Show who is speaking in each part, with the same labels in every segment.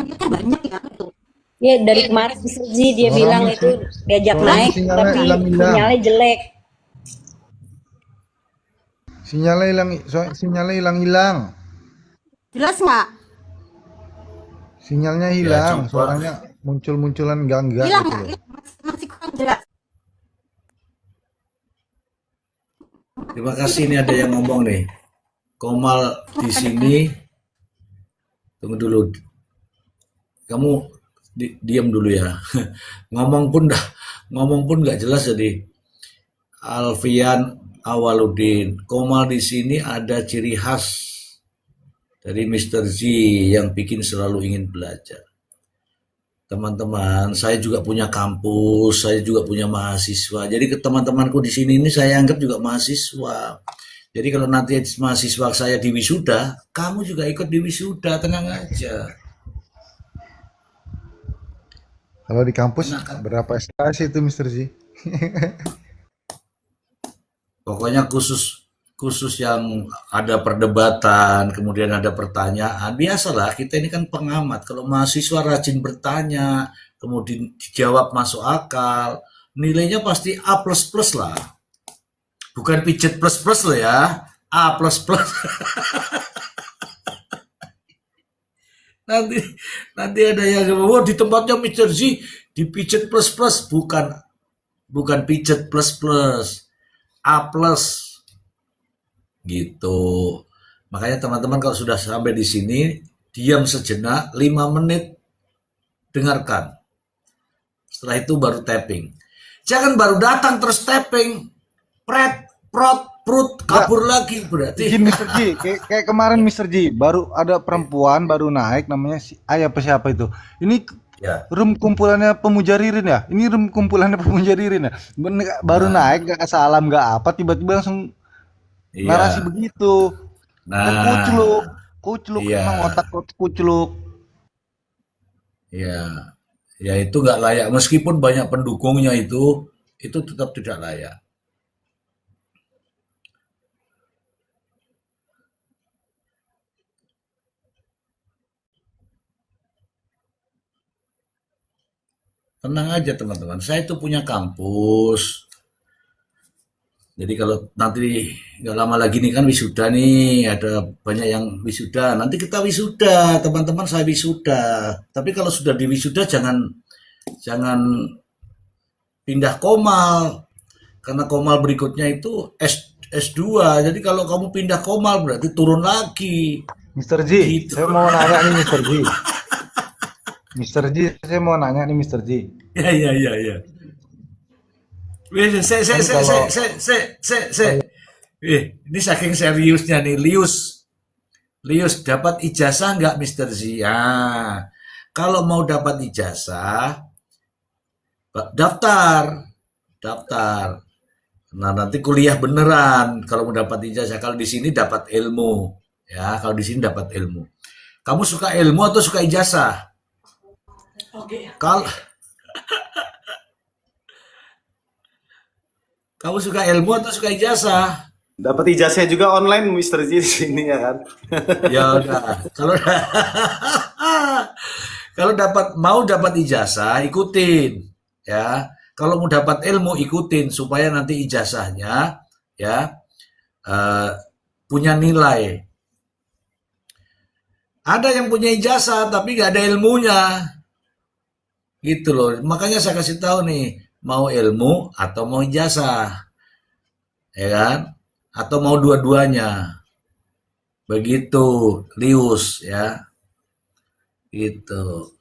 Speaker 1: Itu banyak ya itu.
Speaker 2: Ya dari kemarin Mr. Ji dia
Speaker 3: Suaramu
Speaker 2: bilang
Speaker 3: sih,
Speaker 2: itu diajak
Speaker 3: suaramu
Speaker 2: naik
Speaker 3: sinyalnya
Speaker 2: tapi
Speaker 3: hilang-hilang.
Speaker 2: sinyalnya jelek.
Speaker 3: Sinyalnya hilang-hilang.
Speaker 1: Jelas nggak?
Speaker 3: Sinyalnya
Speaker 4: Ya
Speaker 3: hilang,
Speaker 4: coba.
Speaker 3: suaranya muncul-munculan enggak
Speaker 1: Hilang
Speaker 3: gitu
Speaker 1: nggak?
Speaker 3: loh.
Speaker 1: Masih kurang jelas.
Speaker 4: Terima kasih, ini ada yang ngomong nih. Komal di sini, tunggu dulu. Kamu diam dulu ya. ngomong pun dah, ngomong pun nggak jelas jadi. Alfian Awaludin, Komal di sini ada ciri khas dari Mister Z yang bikin selalu ingin belajar. Teman-teman, saya juga punya kampus, saya juga punya mahasiswa. Jadi ke teman-temanku di sini ini saya anggap juga mahasiswa. Jadi kalau nanti mahasiswa saya di wisuda, kamu juga ikut di wisuda, tenang aja.
Speaker 3: Kalau di kampus
Speaker 4: Tenang kan?
Speaker 3: berapa SKS itu Mister Z?
Speaker 4: Pokoknya khusus khusus yang ada perdebatan, kemudian ada pertanyaan. Biasalah, kita ini kan pengamat. Kalau mahasiswa rajin bertanya, kemudian dijawab masuk akal, nilainya pasti A++ lah. Bukan pijet plus loh ya, A++. Nanti nanti ada yang oh di tempatnya Mister Z dipijet plus bukan bukan pijet plus A+ gitu. Makanya teman-teman kalau sudah sampai di sini diam sejenak 5 menit dengarkan. Setelah itu baru tapping. Jangan baru datang terus tapping. Pret, prot, prut,
Speaker 3: Enggak,
Speaker 4: kabur lagi berarti.
Speaker 3: izin Mister Ji, kayak kemarin Mister Ji, baru ada perempuan baru naik namanya si Ayah apa siapa itu. Ini
Speaker 4: Ya.
Speaker 3: room kumpulannya pemuja Ririn ya. Ini room kumpulannya pemuja Ririn ya. Baru
Speaker 4: Nah,
Speaker 3: naik gak salam gak apa tiba-tiba langsung narasi
Speaker 4: iya.
Speaker 3: begitu. Kan kucluk,
Speaker 4: Nah,
Speaker 3: kucluk
Speaker 4: iya.
Speaker 3: emang otak kucluk.
Speaker 4: Ya, ya itu nggak layak. Meskipun banyak pendukungnya itu tetap tidak layak. Tenang aja teman-teman. Saya itu punya kampus. Jadi kalau nanti nggak lama lagi nih kan wisuda nih, ada banyak yang wisuda. Nanti kita wisuda, teman-teman saya wisuda. Tapi kalau sudah di wisuda jangan jangan pindah komal, karena komal berikutnya itu S2. Jadi kalau kamu pindah komal berarti turun lagi.
Speaker 3: Mister Ji,
Speaker 4: Gitu.
Speaker 3: saya mau nanya nih Mister Ji. Mister Ji, saya mau nanya nih Mister Ji.
Speaker 4: Ya, ya, ya, ya. Wih,
Speaker 3: Kan kalau
Speaker 4: se. Ini saking seriusnya nih, Lius. Lius, dapat ijazah nggak, Mister Zia? Kalau mau dapat ijazah, daftar. Daftar. Nah, nanti kuliah beneran kalau mau dapat ijazah. Kalau di sini dapat ilmu. Ya, kalau di sini dapat ilmu. Kamu suka ilmu atau suka ijazah? Kalau kamu suka ilmu atau suka ijazah?
Speaker 5: Dapat ijazah juga online Mister Ji di sini ya kan.
Speaker 4: Ya udah. Kalau kalau mau dapat ijazah, ikutin ya. Kalau mau dapat ilmu, ikutin supaya nanti ijazahnya ya eh, punya nilai. Ada yang punya ijazah tapi nggak ada ilmunya, gitu loh. Makanya saya kasih tahu nih, mau ilmu atau mau ijazah, ya kan? Atau mau dua-duanya. Begitu, Lius ya, gitu.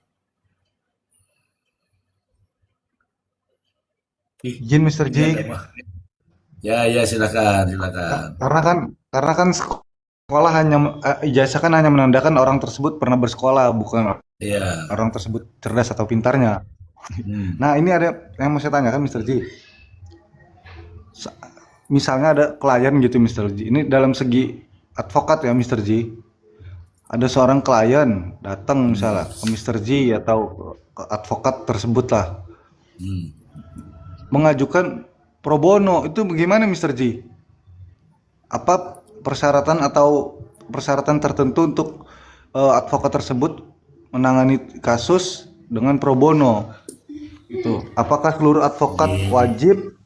Speaker 4: Ih,
Speaker 3: izin Mister
Speaker 4: ini
Speaker 3: Ji,
Speaker 4: ada mah. Ya, ya silakan, silakan.
Speaker 3: karena kan sekolah hanya ijazah kan hanya menandakan orang tersebut pernah bersekolah, bukan
Speaker 4: Iya.
Speaker 3: orang tersebut cerdas atau pintarnya.
Speaker 4: Hmm.
Speaker 3: Nah, ini ada yang mau saya tanyakan Mister Ji. Misalnya ada klien gitu Mister Ji. Ini dalam segi advokat ya Mister Ji. Ada seorang klien datang misalnya ke Mister Ji atau ke advokat tersebut lah
Speaker 4: Hmm.
Speaker 3: mengajukan pro bono itu bagaimana Mister Ji? Apa persyaratan atau persyaratan tertentu untuk advokat tersebut menangani kasus dengan pro bono. Itu. Apakah seluruh advokat wajib?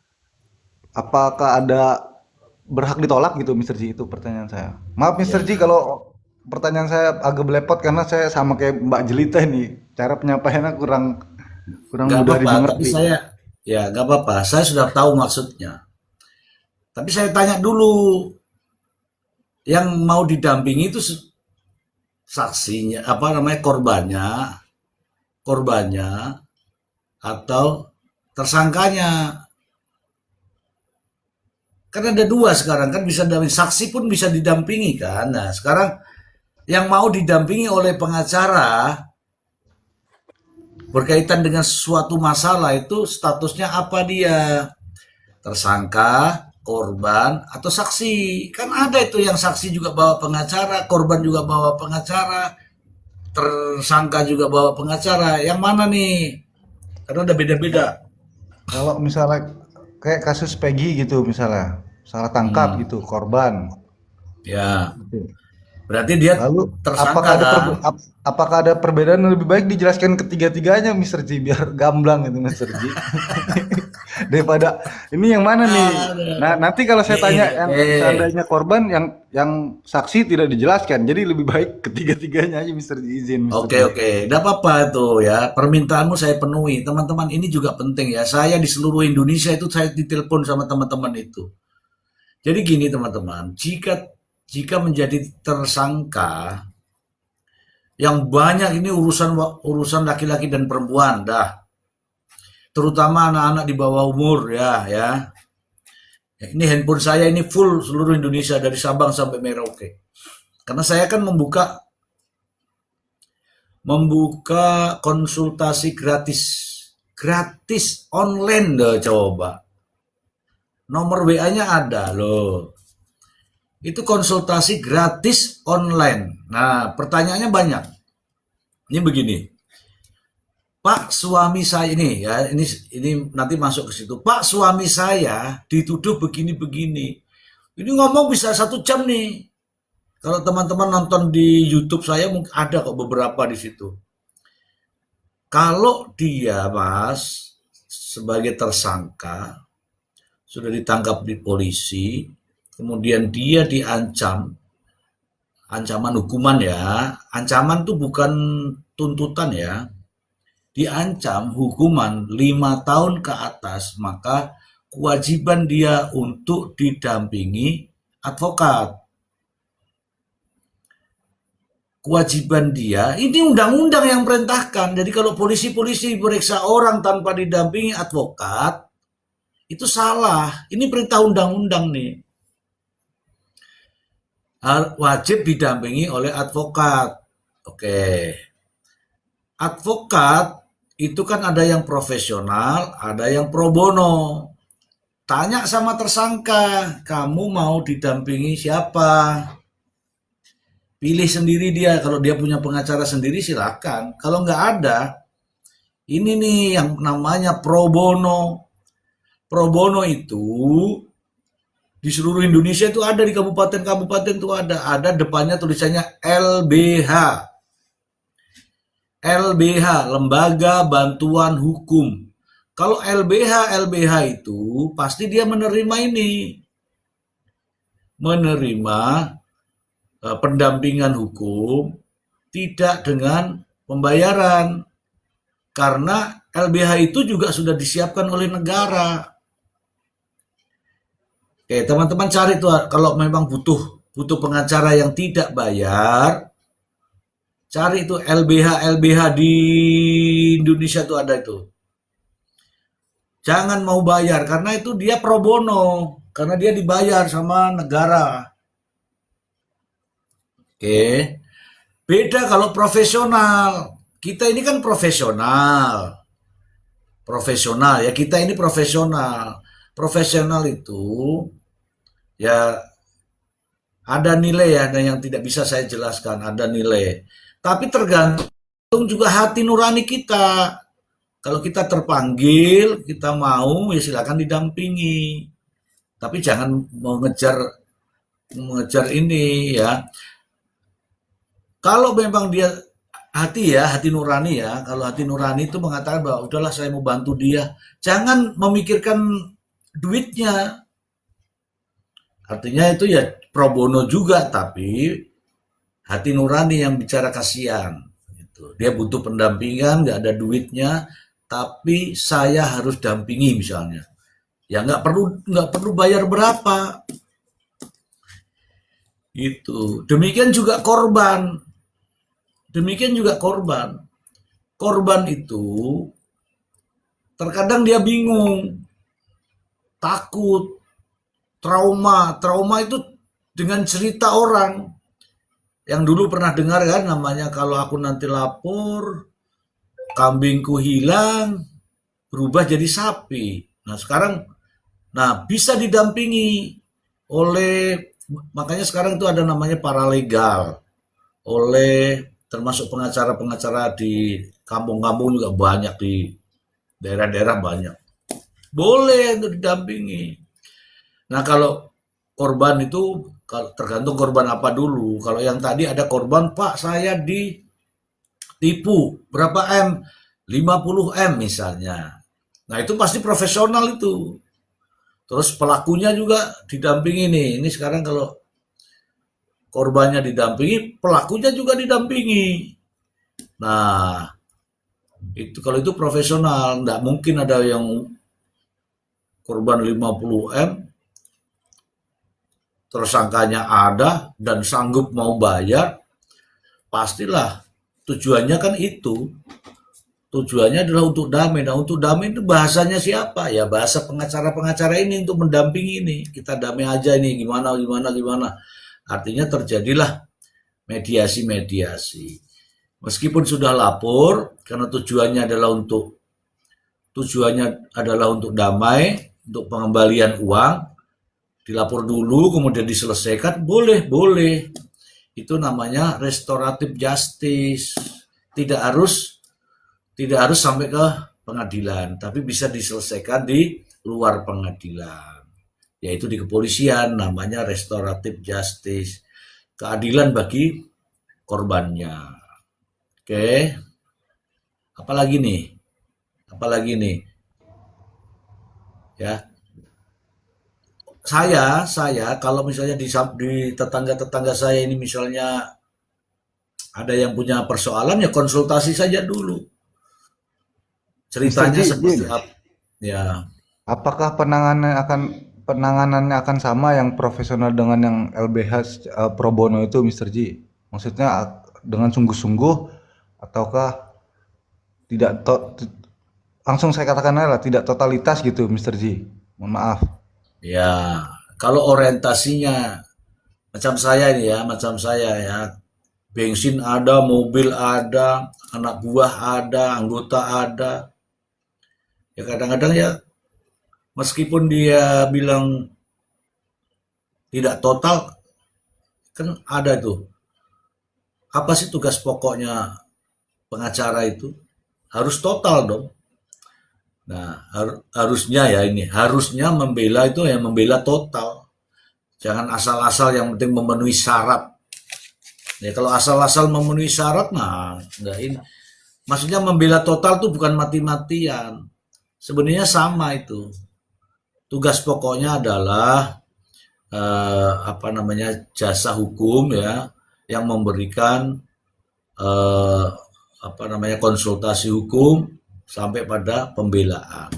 Speaker 3: Apakah ada berhak ditolak gitu, Mr. Ji? Itu pertanyaan saya. Maaf, Mr. Ji, kalau pertanyaan saya agak belepot karena saya sama kayak Mbak Jelita ini. Cara penyampaiannya kurang
Speaker 4: Nggak
Speaker 3: mudah
Speaker 4: apa-apa, tapi
Speaker 3: dimengerti.
Speaker 4: ya nggak apa-apa. Saya sudah tahu maksudnya. Tapi saya tanya dulu, yang mau didampingi itu saksinya, apa namanya, korbannya atau tersangkanya. Kan ada dua sekarang, kan bisa dampingi, saksi pun bisa didampingi kan. Nah sekarang yang mau didampingi oleh pengacara berkaitan dengan suatu masalah itu statusnya apa dia? Tersangka, korban, atau saksi. Kan ada itu yang saksi juga bawa pengacara, korban juga bawa pengacara, tersangka juga bawa pengacara. Yang mana nih? Karena ada beda-beda.
Speaker 3: Kalau misalnya kayak kasus Peggy gitu misalnya, salah tangkap gitu korban.
Speaker 4: Ya,
Speaker 3: Gitu.
Speaker 4: berarti dia
Speaker 3: Lalu
Speaker 4: tersangka kan?
Speaker 3: apakah ada perbedaan yang lebih baik dijelaskan ketiga-tiganya, Mr. Ji, biar gamblang gitu, Mr. Ji. Daripada ini yang mana nih? Nah, nanti kalau saya tanya yang seandainya korban, yang saksi tidak dijelaskan, jadi lebih baik ketiga-tiganya aja, Mr. Ji, izin, Mr.
Speaker 4: Oke,
Speaker 3: Ji.
Speaker 4: oke. Tidak apa-apa itu ya. Permintaanmu saya penuhi. Teman-teman, ini juga penting ya. Saya di seluruh Indonesia itu saya ditelepon sama teman-teman itu. Jadi gini teman-teman, jika menjadi tersangka, yang banyak ini urusan laki-laki dan perempuan dah. Terutama anak-anak di bawah umur ya. Ini handphone saya ini full seluruh Indonesia dari Sabang sampai Merauke. Karena saya kan membuka konsultasi gratis online loh, coba. Nomor WA-nya ada loh. Itu konsultasi gratis online. Nah, pertanyaannya banyak. Ini begini. Pak, suami saya ini ya, ini nanti masuk ke situ. Pak, suami saya dituduh begini-begini. Ini ngomong bisa 1 jam nih. Kalau teman-teman nonton di YouTube saya mungkin ada kok beberapa di situ. Kalau dia, Mas, sebagai tersangka sudah ditangkap di polisi, kemudian dia diancam, ancaman hukuman ya, ancaman itu bukan tuntutan ya, diancam hukuman 5 tahun ke atas, maka kewajiban dia untuk didampingi advokat. Kewajiban dia, ini undang-undang yang perintahkan. Jadi kalau polisi-polisi periksa orang tanpa didampingi advokat, itu salah. Ini perintah undang-undang nih. Wajib didampingi oleh advokat. Oke. Advokat itu kan ada yang profesional, ada yang pro bono. Tanya sama tersangka, kamu mau didampingi siapa? Pilih sendiri dia. Kalau dia punya pengacara sendiri silakan. Kalau nggak ada, ini nih yang namanya pro bono. Pro bono itu di seluruh Indonesia itu ada, di kabupaten-kabupaten itu ada depannya tulisannya LBH. LBH, Lembaga Bantuan Hukum. Kalau LBH itu pasti dia menerima ini. Menerima pendampingan hukum tidak dengan pembayaran. Karena LBH itu juga sudah disiapkan oleh negara. Oke, teman-teman cari tuh kalau memang butuh pengacara yang tidak bayar, cari itu LBH di Indonesia tuh ada itu. Jangan mau bayar karena itu dia pro bono, karena dia dibayar sama negara. Oke. Beda kalau profesional. Kita ini kan profesional. Profesional ya, kita ini profesional. Profesional itu ya ada nilai ya, ada yang tidak bisa saya jelaskan, ada nilai. Tapi tergantung juga hati nurani kita. Kalau kita terpanggil, kita mau ya silakan didampingi. Tapi jangan mengejar ini ya. Kalau memang dia hati ya, hati nurani ya. Kalau hati nurani itu mengatakan bahwa udahlah saya mau bantu dia. Jangan memikirkan duitnya. Artinya itu ya pro bono juga, tapi hati nurani yang bicara kasihan. Gitu. Dia butuh pendampingan, nggak ada duitnya, tapi saya harus dampingi misalnya. Ya nggak perlu bayar berapa. Itu. Demikian juga korban. Demikian juga korban. Korban itu terkadang dia bingung, takut, trauma. Trauma itu dengan cerita orang. Yang dulu pernah dengar kan namanya kalau aku nanti lapor, kambingku hilang, berubah jadi sapi. Nah sekarang, bisa didampingi oleh, makanya sekarang itu ada namanya paralegal, oleh termasuk pengacara-pengacara di kampung-kampung juga banyak, di daerah-daerah banyak. Boleh untuk didampingi. Nah kalau korban itu tergantung korban apa dulu. Kalau yang tadi ada korban, Pak saya ditipu berapa M? 50 M misalnya. Nah itu pasti profesional itu. Terus pelakunya juga didampingi nih. Ini sekarang kalau korbannya didampingi, pelakunya juga didampingi. Nah, itu kalau itu profesional, nggak mungkin ada yang korban 50 M, tersangkanya ada dan sanggup mau bayar, pastilah tujuannya kan itu. Tujuannya adalah untuk damai. Nah, untuk damai itu bahasanya siapa? Ya bahasa pengacara-pengacara ini untuk mendampingi ini. Kita damai aja ini, gimana. Artinya terjadilah mediasi-mediasi. Meskipun sudah lapor, karena tujuannya adalah untuk damai, untuk pengembalian uang, dilapor dulu, kemudian diselesaikan, boleh. Itu namanya restoratif justice. Tidak harus sampai ke pengadilan, tapi bisa diselesaikan di luar pengadilan, yaitu di kepolisian, namanya restoratif justice, keadilan bagi korbannya. Oke, apalagi nih, ya. Saya kalau misalnya di tetangga-tetangga saya ini misalnya ada yang punya persoalan, ya konsultasi saja dulu.
Speaker 3: Mister
Speaker 4: Ceritanya
Speaker 3: Ji,
Speaker 4: seperti apa? Ya,
Speaker 3: apakah penanganannya akan sama yang profesional dengan yang LBH pro bono itu, Mister Ji? Maksudnya dengan sungguh-sungguh ataukah tidak langsung saya katakan aja lah, tidak totalitas gitu, Mister Ji. Mohon maaf.
Speaker 4: ya. Kalau orientasinya macam saya ya, bensin ada, mobil ada, anak buah ada, anggota ada. Ya kadang-kadang ya, meskipun dia bilang tidak total, kan ada tuh. Apa sih tugas pokoknya pengacara itu? Harus total dong. Nah, harusnya membela itu yang membela total. Jangan asal-asal yang penting memenuhi syarat. Ya kalau asal-asal memenuhi syarat, nah enggak ini. Maksudnya membela total itu bukan mati-matian. Sebenarnya sama itu. Tugas pokoknya adalah jasa hukum ya, yang memberikan konsultasi hukum sampai pada pembelaan.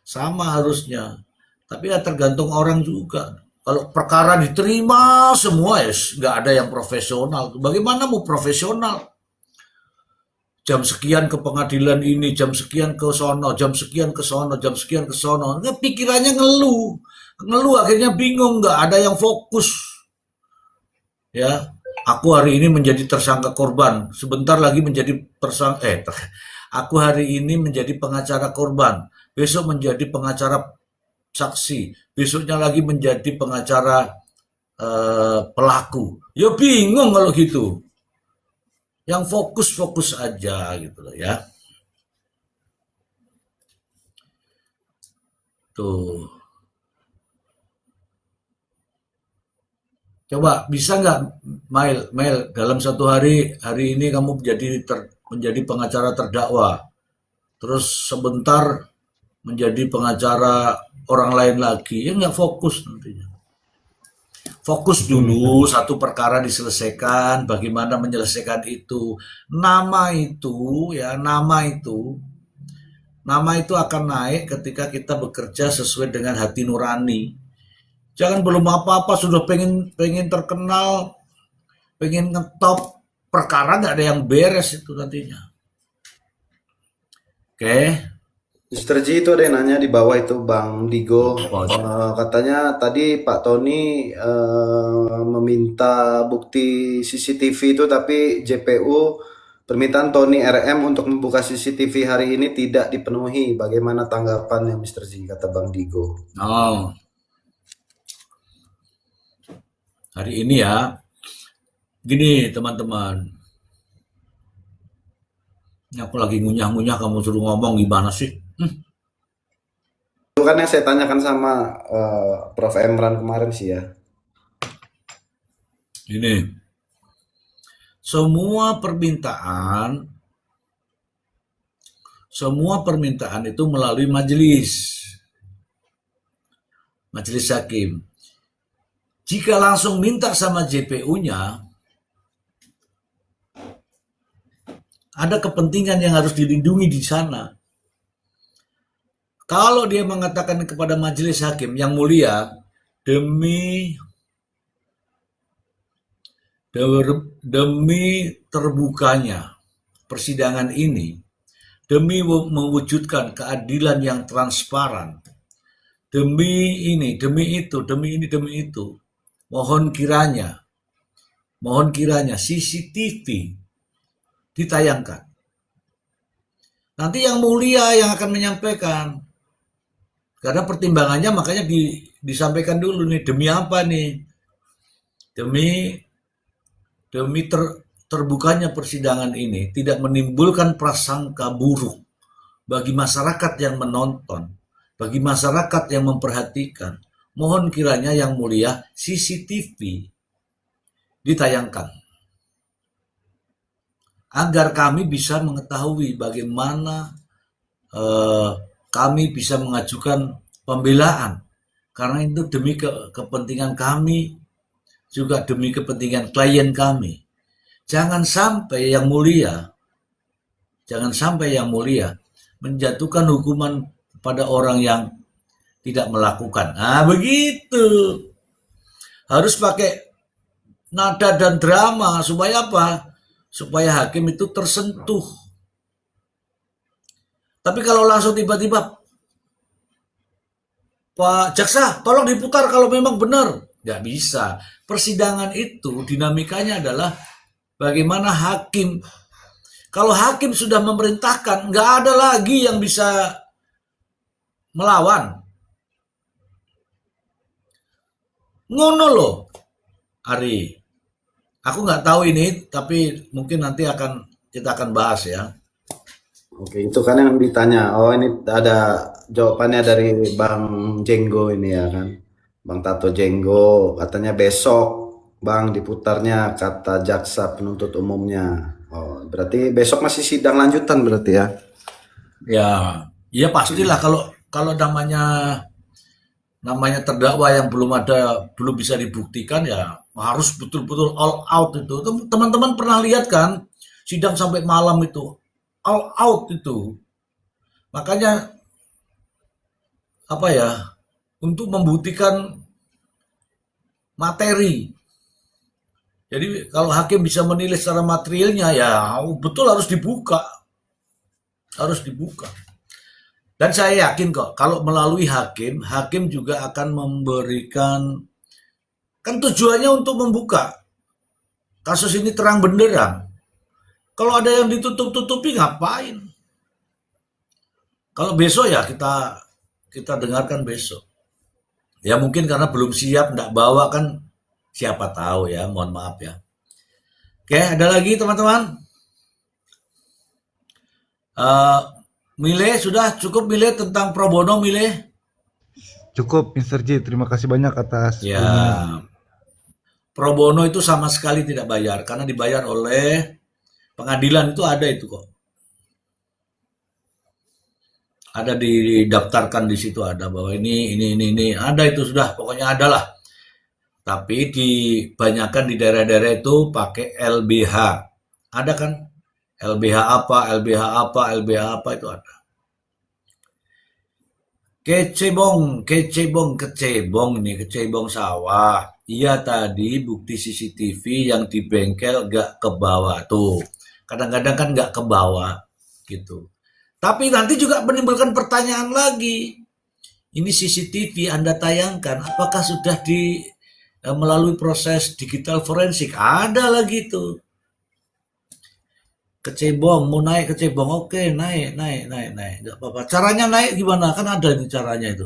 Speaker 4: Sama harusnya. Tapi ya tergantung orang juga. Kalau perkara diterima semua ya nggak ada yang profesional. Bagaimana mau profesional? Jam sekian ke pengadilan ini, jam sekian ke sono, jam sekian ke sono, jam sekian ke sono. Nah, pikirannya ngeluh akhirnya bingung, nggak ada yang fokus. Ya, aku hari ini menjadi tersangka korban, sebentar lagi menjadi aku hari ini menjadi pengacara korban, besok menjadi pengacara saksi, besoknya lagi menjadi pengacara pelaku. Ya bingung kalau gitu. Yang fokus-fokus aja gitu loh ya. Tuh. Coba bisa nggak, Mail, dalam satu hari ini kamu menjadi pengacara terdakwa, terus sebentar menjadi pengacara orang lain lagi, ya nggak fokus nantinya. Fokus dulu satu perkara diselesaikan, bagaimana menyelesaikan itu. Nama itu akan naik ketika kita bekerja sesuai dengan hati nurani. Jangan belum apa-apa sudah pengen terkenal, pengen ngetop, perkara nggak ada yang beres itu nantinya. Oke.
Speaker 5: Mr. Ji, itu ada yang nanya di bawah itu Bang Digo. Katanya tadi Pak Tony meminta bukti CCTV itu, tapi JPU permintaan Tony RM untuk membuka CCTV hari ini tidak dipenuhi. Bagaimana tanggapannya Mr. Ji, kata Bang Digo.
Speaker 4: Oh, hari ini ya, gini teman-teman. Ini aku lagi ngunyah-ngunyah, kamu suruh ngomong gimana sih?
Speaker 5: Itu kan yang saya tanyakan sama Prof. Emran kemarin sih ya.
Speaker 4: Ini, semua permintaan itu melalui majelis hakim. Jika langsung minta sama JPU-nya, ada kepentingan yang harus dilindungi di sana. Kalau dia mengatakan kepada majelis hakim yang mulia, demi terbukanya persidangan ini, demi mewujudkan keadilan yang transparan, demi ini, demi itu, mohon kiranya CCTV ditayangkan. Nanti yang mulia yang akan menyampaikan. Karena pertimbangannya makanya disampaikan dulu nih, demi apa nih? Demi terbukanya persidangan ini tidak menimbulkan prasangka buruk bagi masyarakat yang menonton, bagi masyarakat yang memperhatikan. Mohon kiranya yang mulia CCTV ditayangkan. Agar kami bisa mengetahui bagaimana kami bisa mengajukan pembelaan. Karena itu demi kepentingan kami, juga demi kepentingan klien kami. Jangan sampai yang mulia menjatuhkan hukuman pada orang yang tidak melakukan. Nah, begitu. Harus pakai nada dan drama supaya apa? Supaya hakim itu tersentuh. Tapi kalau langsung tiba-tiba, Pak Jaksa, tolong diputar kalau memang benar. Nggak bisa. Persidangan itu dinamikanya adalah bagaimana hakim. Kalau hakim sudah memerintahkan, nggak ada lagi yang bisa melawan. Ngono loh, Ari. Aku nggak tahu ini, tapi mungkin nanti kita akan bahas ya.
Speaker 5: Oke, itu kan yang ditanya. Oh, ini ada jawabannya dari Bang Jenggo ini ya kan. Bang Tato Jenggo katanya besok Bang diputarnya kata jaksa penuntut umumnya. Oh, berarti besok masih sidang lanjutan berarti ya.
Speaker 4: Ya pastilah kalau namanya terdakwa yang belum bisa dibuktikan ya harus betul-betul all out itu. Teman-teman pernah lihat kan sidang sampai malam itu all out itu. Makanya apa ya, untuk membuktikan materi. Jadi kalau hakim bisa menilai secara materialnya ya betul harus dibuka. Harus dibuka. Dan saya yakin kok kalau melalui hakim juga akan memberikan, kan tujuannya untuk membuka kasus ini terang benderang. Kalau ada yang ditutup-tutupi ngapain? Kalau besok ya kita dengarkan besok. Ya mungkin karena belum siap, enggak bawa kan, siapa tahu ya, mohon maaf ya. Oke, ada lagi teman-teman? Mile, sudah cukup Mile tentang pro bono Mile?
Speaker 3: Cukup Mr. J, terima kasih banyak atas
Speaker 4: Ya. pro bono itu sama sekali tidak bayar karena dibayar oleh pengadilan, itu ada itu kok. Ada didaftarkan di situ, ada bahwa ini ada, itu sudah pokoknya ada lah. Tapi dibanyakan di daerah-daerah itu pakai LBH. Ada kan? LBH apa, LBH apa, LBH apa itu ada. Kecebong nih, kecebong sawah. Iya tadi bukti CCTV yang di bengkel gak ke bawah tuh. Kadang-kadang kan gak ke bawah gitu. Tapi nanti juga menimbulkan pertanyaan lagi. Ini CCTV Anda tayangkan, apakah sudah melalui proses digital forensik? Ada lagi tuh. Kecebong, mau naik kecebong, oke, naik, nggak apa-apa. Caranya naik gimana? Kan ada nih caranya itu.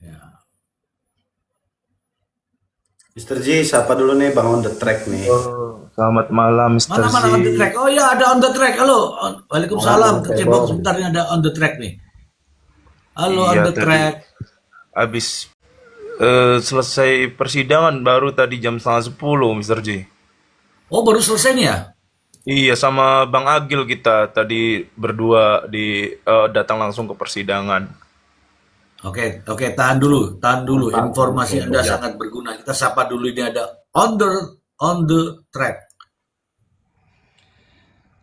Speaker 4: Ya.
Speaker 5: Mr. Ji, siapa dulu nih Bang on the track nih?
Speaker 6: Selamat malam, Mr.
Speaker 4: Mana
Speaker 6: Z.
Speaker 4: on the track? Oh ya, ada on the track. Halo, Waalaikumsalam. Kecebong, sebentar ini ada on the track nih. Halo, on
Speaker 6: Iya,
Speaker 4: the
Speaker 6: tadi
Speaker 4: track.
Speaker 6: habis selesai persidangan baru tadi jam setengah 10, Mr. J.
Speaker 4: Oh, baru selesai nih ya?
Speaker 6: Iya, sama Bang Agil kita tadi berdua datang langsung ke persidangan.
Speaker 4: Oke, tahan dulu. Informasi Anda sangat berguna. Kita sapa dulu, ini ada on the track.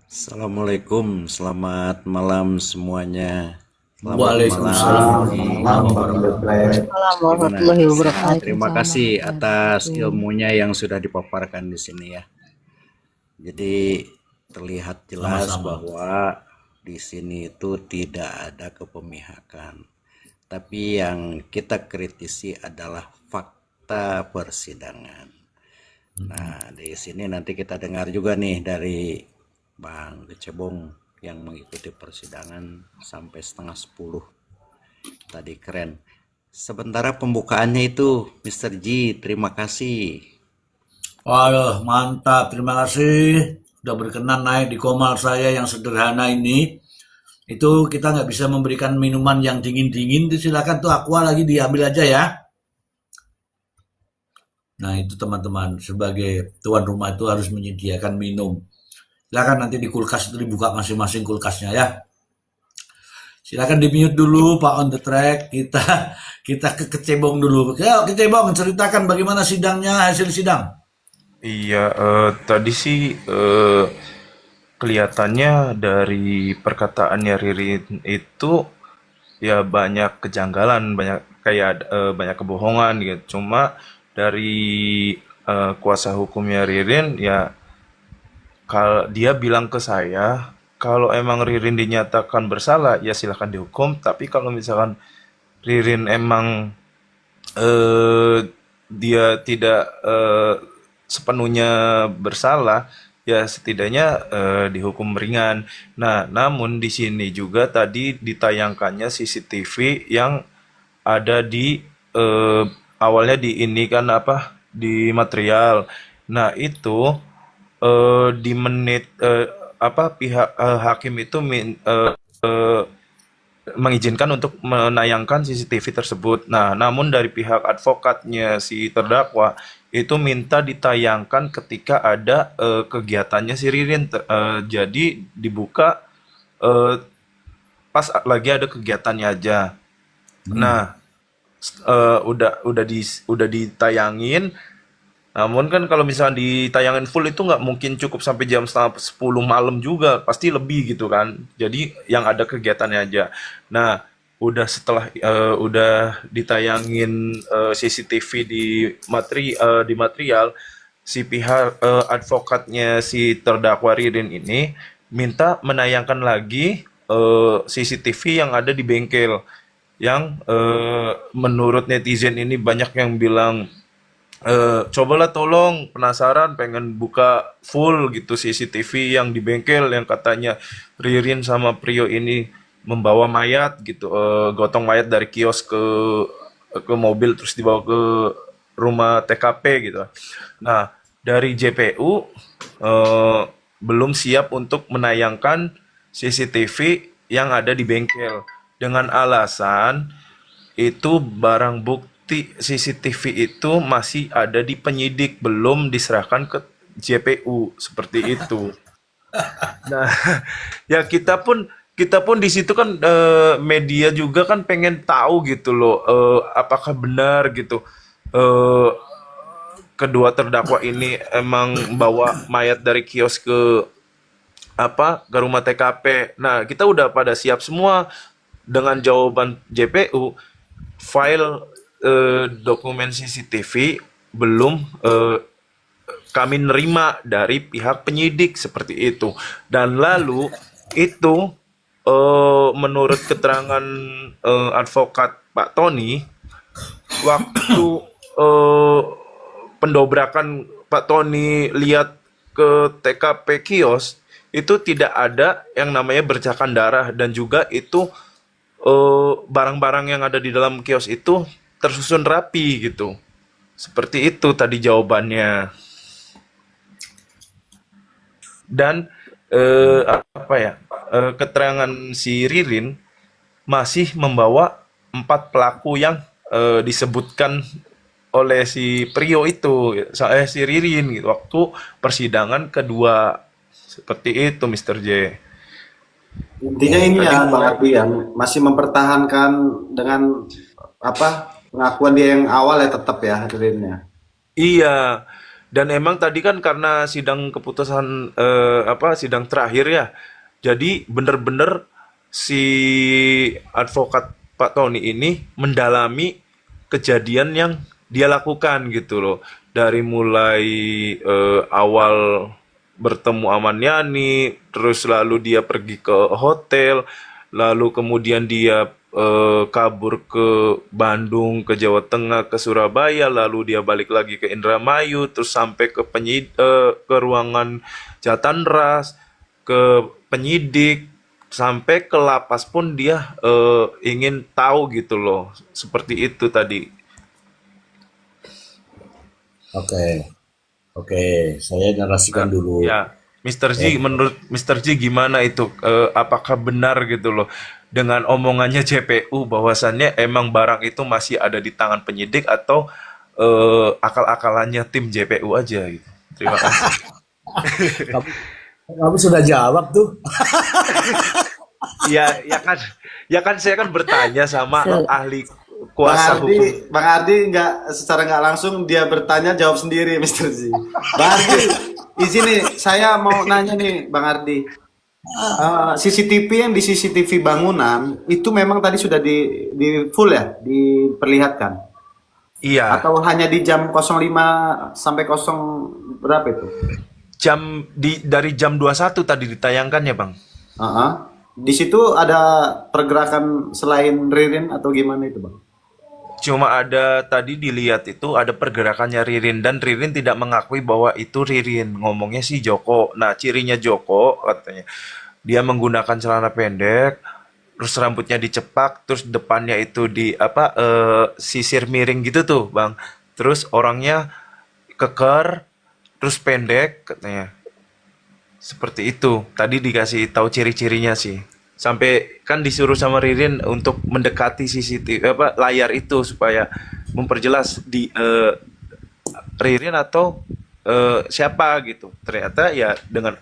Speaker 7: Assalamualaikum, selamat malam semuanya. Selamat
Speaker 4: Waalaikumsalam.
Speaker 7: malam.
Speaker 5: Bang on the track.
Speaker 1: Assalamualaikum
Speaker 7: Gimana?
Speaker 1: warahmatullahi wabarakatuh.
Speaker 7: Terima kasih atas ilmunya yang sudah dipaparkan di sini ya. Jadi terlihat jelas
Speaker 4: Sama-sama.
Speaker 7: bahwa di sini itu tidak ada kepemihakan. Tapi yang kita kritisi adalah fakta persidangan. Nah, di sini nanti kita dengar juga nih dari Bang Kecebong yang mengikuti persidangan sampai setengah 10. Tadi keren. Sementara pembukaannya itu, Mr. Ji, terima kasih.
Speaker 4: Wah, mantap. Terima kasih sudah berkenan naik di komal saya yang sederhana ini. Itu kita nggak bisa memberikan minuman yang dingin-dingin, itu silakan tuh aqua lagi diambil aja ya. Nah itu teman-teman, sebagai tuan rumah itu harus menyediakan minum. Silakan nanti di kulkas itu dibuka masing-masing kulkasnya ya. Silakan di mute dulu Pak on the track. Kita ke Kecebong dulu. Ya Kecebong, ceritakan bagaimana sidangnya, hasil sidang.
Speaker 6: Iya, tadi sih kelihatannya dari perkataannya Ririn itu ya banyak kejanggalan, banyak kebohongan gitu. Cuma dari kuasa hukumnya Ririn ya, kalau dia bilang ke saya kalau emang Ririn dinyatakan bersalah ya silahkan dihukum. Tapi kalau misalkan Ririn emang dia tidak sepenuhnya bersalah, ya setidaknya dihukum ringan. Nah, namun di sini juga tadi ditayangkannya CCTV yang ada di awalnya di ini kan apa di material. Nah, itu di menit pihak hakim itu mengizinkan untuk menayangkan CCTV tersebut. Nah, namun dari pihak advokatnya si terdakwa itu minta ditayangkan ketika ada kegiatannya si Ririn. Jadi dibuka pas lagi ada kegiatannya aja. Nah, udah ditayangin. Namun kan kalau misalnya ditayangin full itu nggak mungkin cukup sampai jam setengah 10 malam juga, pasti lebih gitu kan. Jadi yang ada kegiatannya aja. Nah, setelah udah ditayangin CCTV di material, si pihak advokatnya si terdakwa Ririn ini minta menayangkan lagi CCTV yang ada di bengkel, yang menurut netizen ini banyak yang bilang cobalah tolong, penasaran pengen buka full gitu CCTV yang di bengkel yang katanya Ririn sama Prio ini membawa mayat gitu, gotong mayat dari kios ke mobil terus dibawa ke rumah TKP gitu. Nah, dari JPU belum siap untuk menayangkan CCTV yang ada di bengkel dengan alasan itu barang bukti CCTV itu masih ada di penyidik, belum diserahkan ke JPU seperti itu. Nah, ya kita pun di situ kan media juga kan pengen tahu gitu loh, apakah benar gitu eh, kedua terdakwa ini emang bawa mayat dari kios ke rumah TKP. Nah, kita udah pada siap semua dengan jawaban JPU, file dokumen CCTV belum kami nerima dari pihak penyidik seperti itu. Dan lalu itu menurut keterangan advokat Pak Tony, waktu eh, pendobrakan Pak Tony lihat ke TKP kios itu tidak ada yang namanya bercakan darah, dan juga itu barang-barang yang ada di dalam kios itu tersusun rapi gitu. Seperti itu tadi jawabannya. Dan keterangan si Ririn masih membawa 4 pelaku yang disebutkan oleh si Prio itu, si Ririn gitu, waktu persidangan kedua. Seperti itu, Mr. J.
Speaker 5: Intinya ini ya Bang Ardi yang masih mempertahankan dengan apa pengakuan dia yang awal ya tetap ya Ririnnya.
Speaker 6: Iya, dan emang tadi kan karena sidang keputusan sidang terakhir ya, jadi bener-bener si advokat Pak Tony ini mendalami kejadian yang dia lakukan gitu loh, dari mulai awal bertemu Aman Yani, terus lalu dia pergi ke hotel, lalu kemudian dia kabur ke Bandung, ke Jawa Tengah, ke Surabaya, lalu dia balik lagi ke Indramayu, terus sampai ke ruangan Jatanras, ke penyidik, sampai ke lapas pun dia ingin tahu gitu loh. Seperti itu tadi.
Speaker 4: Oke, saya narasikan dulu.
Speaker 6: Ya, Mr. J, menurut Mr. J gimana itu? Apakah benar gitu loh dengan omongannya JPU bahwasannya emang barang itu masih ada di tangan penyidik, atau akal-akalannya tim JPU aja gitu? Terima kasih.
Speaker 4: Kamu sudah jawab tuh.
Speaker 6: Ya kan saya kan bertanya sama ahli
Speaker 5: Bang
Speaker 6: kuasa hukum.
Speaker 5: Ardi nggak secara nggak langsung dia bertanya jawab sendiri Mr. Z. Bang Ardi, izin nih saya mau nanya nih Bang Ardi. CCTV yang di CCTV bangunan itu memang tadi sudah di full ya diperlihatkan
Speaker 6: Iya,
Speaker 5: atau hanya di jam 05 sampai 0 berapa itu?
Speaker 6: dari jam 21 tadi ditayangkan ya, Bang.
Speaker 5: Di situ ada pergerakan selain Ririn atau gimana itu Bang?
Speaker 6: Cuma ada tadi dilihat itu ada pergerakannya Ririn, dan Ririn tidak mengakui bahwa itu Ririn. Ngomongnya sih Joko. Nah, cirinya Joko katanya dia menggunakan celana pendek, terus rambutnya dicepak, terus depannya itu sisir miring gitu tuh, Bang. Terus orangnya keker, terus pendek katanya. Seperti itu. Tadi dikasih tahu ciri-cirinya sih. Sampai kan disuruh sama Ririn untuk mendekati CCTV layar itu supaya memperjelas di Ririn atau siapa gitu. Ternyata ya dengan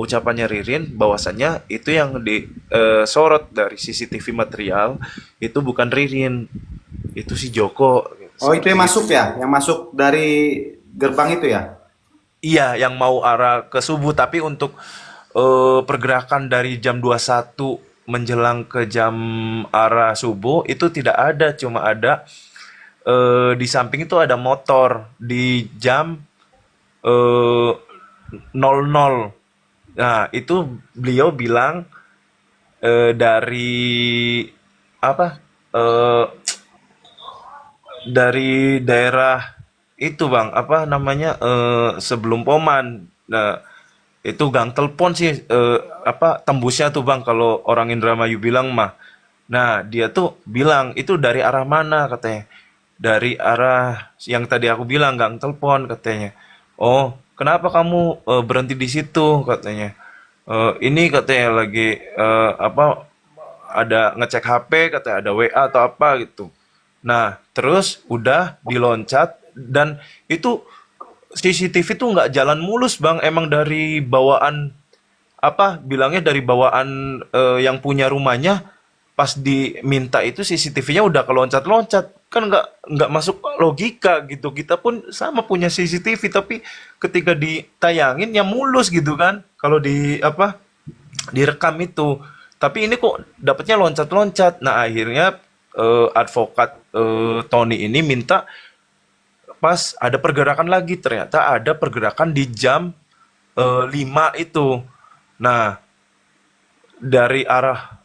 Speaker 6: ucapannya Ririn bahwasannya itu yang disorot dari CCTV material itu bukan Ririn, itu si Joko.
Speaker 5: Oh itu yang masuk ya, yang masuk dari gerbang itu ya?
Speaker 6: Iya, yang mau arah ke subuh, tapi untuk pergerakan dari jam 21 menjelang ke jam arah subuh itu tidak ada, cuma ada di samping itu ada motor di jam 00. Nah, itu beliau bilang dari apa? Dari daerah itu Bang, apa namanya, sebelum Poman. Nah, itu gang telepon sih, tembusnya tuh Bang, kalau orang Indramayu bilang mah. Nah, dia tuh bilang itu dari arah mana katanya. Dari arah yang tadi aku bilang gang telepon katanya. Oh, kenapa kamu berhenti di situ katanya. Ini katanya lagi apa, ada ngecek HP, katanya ada WA atau apa gitu. Nah, terus udah diloncat dan itu CCTV tuh nggak jalan mulus bang, emang dari bawaan apa bilangnya dari bawaan yang punya rumahnya pas diminta itu CCTV-nya udah keloncat-loncat kan nggak masuk logika gitu. Kita pun sama punya CCTV tapi ketika ditayangin ya mulus gitu kan kalau di apa direkam itu. Tapi ini kok dapetnya loncat-loncat. Nah akhirnya advokat Tony ini minta pas ada pergerakan lagi, ternyata ada pergerakan di jam 5 itu. Nah, dari arah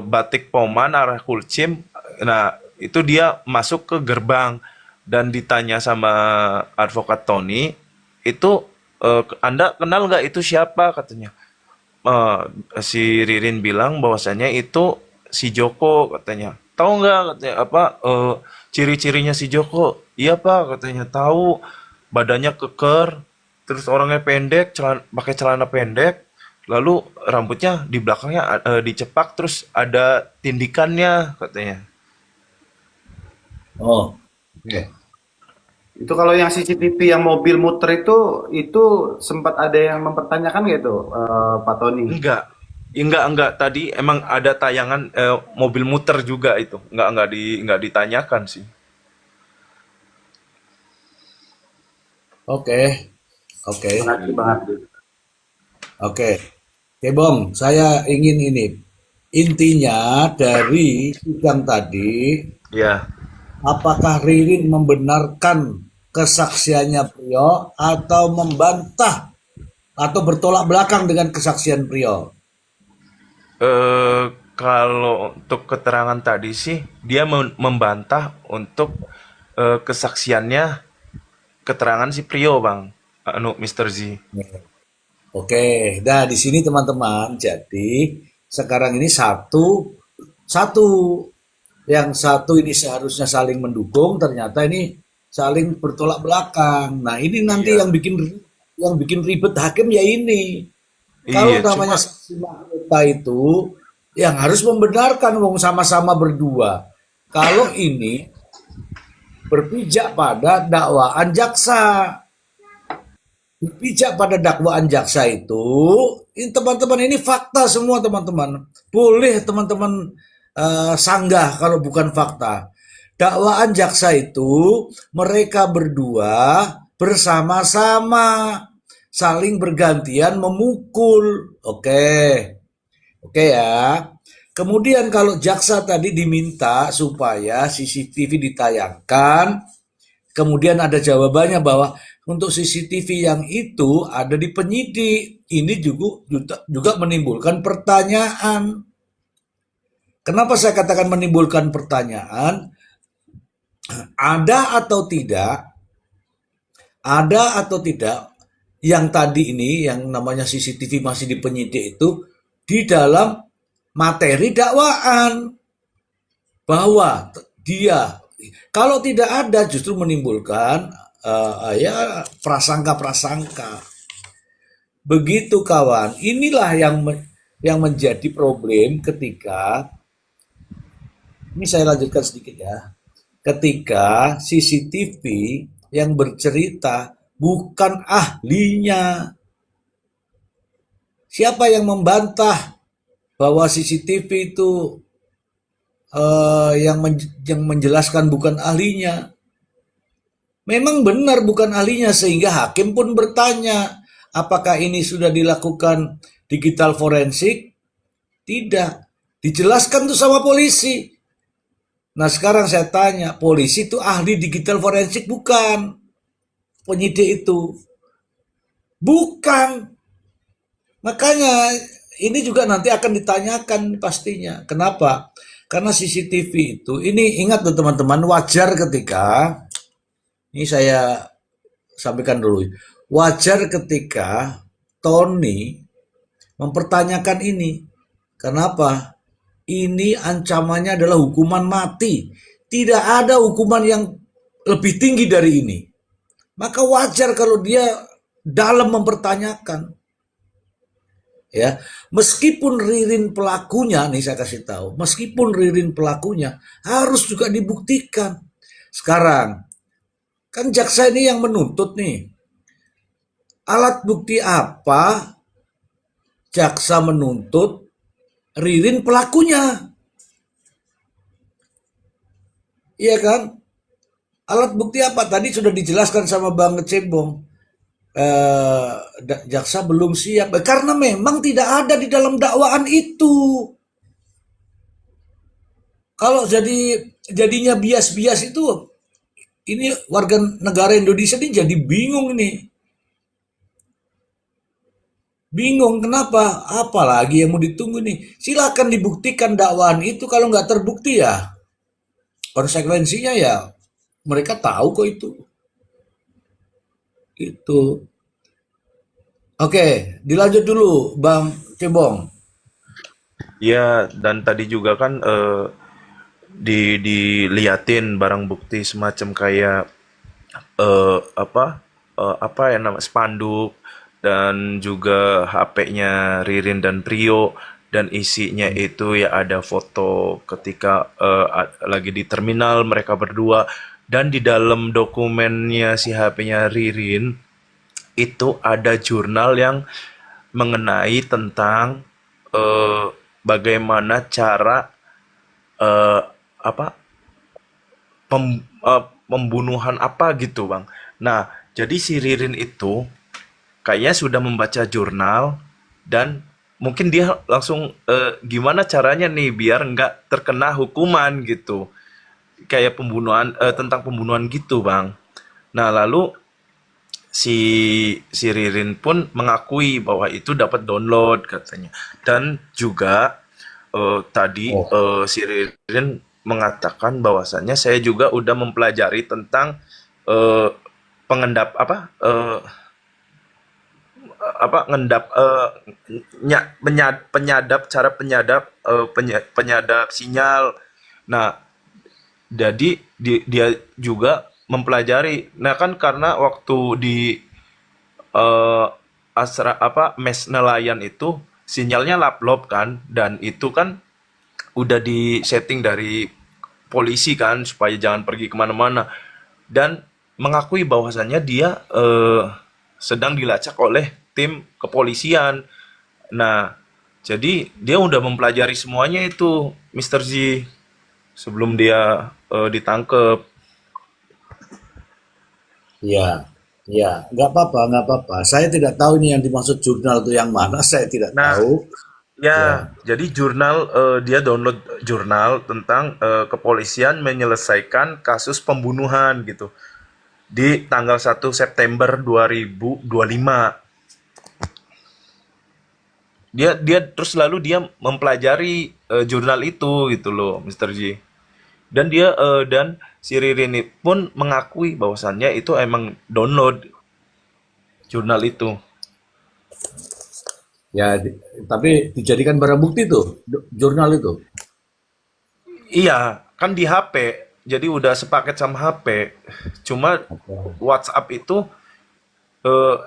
Speaker 6: Batik Poman, arah Kulcim, nah itu dia masuk ke gerbang dan ditanya sama advokat Tony, itu Anda kenal nggak itu siapa katanya. Eh, si Ririn bilang bahwasanya itu si Joko katanya. Tahu nggak katanya apa ciri-cirinya si Joko? Iya Pak katanya tahu badannya keker, terus orangnya pendek, pakai celana pendek, lalu rambutnya di belakangnya dicepak, terus ada tindikannya katanya.
Speaker 4: Oh,
Speaker 5: Oke. Itu kalau yang CCTV yang mobil muter itu sempat ada yang mempertanyakan gitu, Pak Tony.
Speaker 6: Enggak. Tadi emang ada tayangan mobil muter juga itu. Enggak ditanyakan sih.
Speaker 4: oke, oke,
Speaker 5: Terima kasih Bang Abdul.
Speaker 4: oke. Oke, Bom, saya ingin ini. Intinya dari sidang tadi,
Speaker 6: Ya.
Speaker 4: apakah Ririn membenarkan kesaksiannya Priyo atau membantah atau bertolak belakang dengan kesaksian Priyo?
Speaker 6: Kalau untuk keterangan tadi sih dia membantah untuk kesaksiannya keterangan si Prio, Bang. Anu Mr. Z.
Speaker 4: Oke, nah di sini teman-teman, jadi sekarang ini satu satu yang satu ini seharusnya saling mendukung, ternyata ini saling bertolak belakang. Nah ini nanti
Speaker 6: Iya.
Speaker 4: yang bikin ribet hakim ya ini. Kalau
Speaker 6: Iya,
Speaker 4: namanya saksi mahkota itu yang harus membenarkan wong sama-sama berdua. Kalau ini berpijak pada dakwaan jaksa. Berpijak pada dakwaan jaksa itu, ini teman-teman ini fakta semua teman-teman. Boleh teman-teman sanggah kalau bukan fakta. Dakwaan jaksa itu mereka berdua bersama-sama saling bergantian memukul. Oke. Oke ya. Kemudian kalau jaksa tadi diminta supaya CCTV ditayangkan, kemudian ada jawabannya bahwa untuk CCTV yang itu ada di penyidik. Ini juga menimbulkan pertanyaan. Kenapa saya katakan menimbulkan pertanyaan? Ada atau tidak? Ada atau tidak yang tadi ini yang namanya CCTV masih di penyidik itu di dalam materi dakwaan bahwa dia kalau tidak ada justru menimbulkan ya prasangka-prasangka. Begitu kawan. Inilah yang menjadi problem ketika ini saya lanjutkan sedikit ya. Ketika CCTV yang bercerita bukan ahlinya. Siapa yang membantah bahwa CCTV itu yang menjelaskan bukan ahlinya? Memang benar bukan ahlinya sehingga hakim pun bertanya, apakah ini sudah dilakukan digital forensik? Tidak. Dijelaskan tuh sama polisi. Nah sekarang saya tanya, polisi itu ahli digital forensik bukan? Penyidik itu bukan. Makanya ini juga nanti akan ditanyakan pastinya. Kenapa? Karena CCTV itu, ini ingat tuh teman-teman, wajar ketika, ini saya sampaikan dulu, wajar ketika Tony mempertanyakan ini. Kenapa? Ini ancamannya adalah hukuman mati. Tidak ada hukuman yang lebih tinggi dari ini. Maka wajar kalau dia dalam mempertanyakan. ya. Meskipun Ririn pelakunya, nih saya kasih tahu, meskipun Ririn pelakunya harus juga dibuktikan. Sekarang kan jaksa ini yang menuntut nih. Alat bukti apa jaksa menuntut Ririn pelakunya? Iya kan? Alat bukti apa? Tadi sudah dijelaskan sama Bang Cebong. Jaksa belum siap karena memang tidak ada di dalam dakwaan itu. Kalau jadinya bias-bias itu, ini warga negara Indonesia ini jadi bingung nih. Bingung kenapa? Apalagi yang mau ditunggu nih? Silakan dibuktikan dakwaan itu, kalau nggak terbukti ya konsekuensinya ya mereka tahu kok itu. Itu. Oke, dilanjut dulu Bang Cebong.
Speaker 6: Ya, dan tadi juga kan diliatin barang bukti semacam kayak apa ya nama spanduk dan juga HP-nya Ririn dan Prio, dan isinya itu ya ada foto ketika lagi di terminal mereka berdua, dan di dalam dokumennya si HP-nya Ririn itu ada jurnal yang mengenai tentang eh, bagaimana cara eh, apa pembunuhan apa gitu, Bang. Nah, jadi si Ririn itu kayaknya sudah membaca jurnal, dan mungkin dia langsung gimana caranya nih biar nggak terkena hukuman gitu. Kayak pembunuhan tentang pembunuhan gitu, Bang. Nah, lalu si si Ririn pun mengakui bahwa itu dapat download katanya. Dan juga tadi
Speaker 4: Oh,
Speaker 6: si Ririn mengatakan bahwasannya saya juga udah mempelajari tentang eh, pengendap apa ngendap penyadap, cara penyadap penyadap sinyal. Nah, jadi dia juga mempelajari. Nah, kan karena waktu di eh, mes nelayan itu sinyalnya laplop kan, dan itu kan udah di setting dari polisi kan supaya jangan pergi kemana-mana, dan mengakui bahwasannya dia sedang dilacak oleh tim kepolisian. Nah, jadi dia udah mempelajari semuanya itu, Mister Z, sebelum dia ditangkep.
Speaker 4: iya, iya, nggak apa-apa, nggak apa-apa. Saya tidak tahu ini yang dimaksud jurnal itu yang mana, saya tidak
Speaker 6: Nah,
Speaker 4: tahu. Ya,
Speaker 6: ya, jadi jurnal dia download jurnal tentang kepolisian menyelesaikan kasus pembunuhan gitu di tanggal 1 September 2025. Dia terus lalu dia mempelajari jurnal itu gitu loh, Mister J. Dan si Ririn pun mengakui bahwasannya itu emang download jurnal itu.
Speaker 4: ya, tapi dijadikan barang bukti tuh, jurnal itu.
Speaker 6: Iya, kan di HP. Jadi udah sepaket sama HP. Cuma
Speaker 4: Oke.
Speaker 6: WhatsApp itu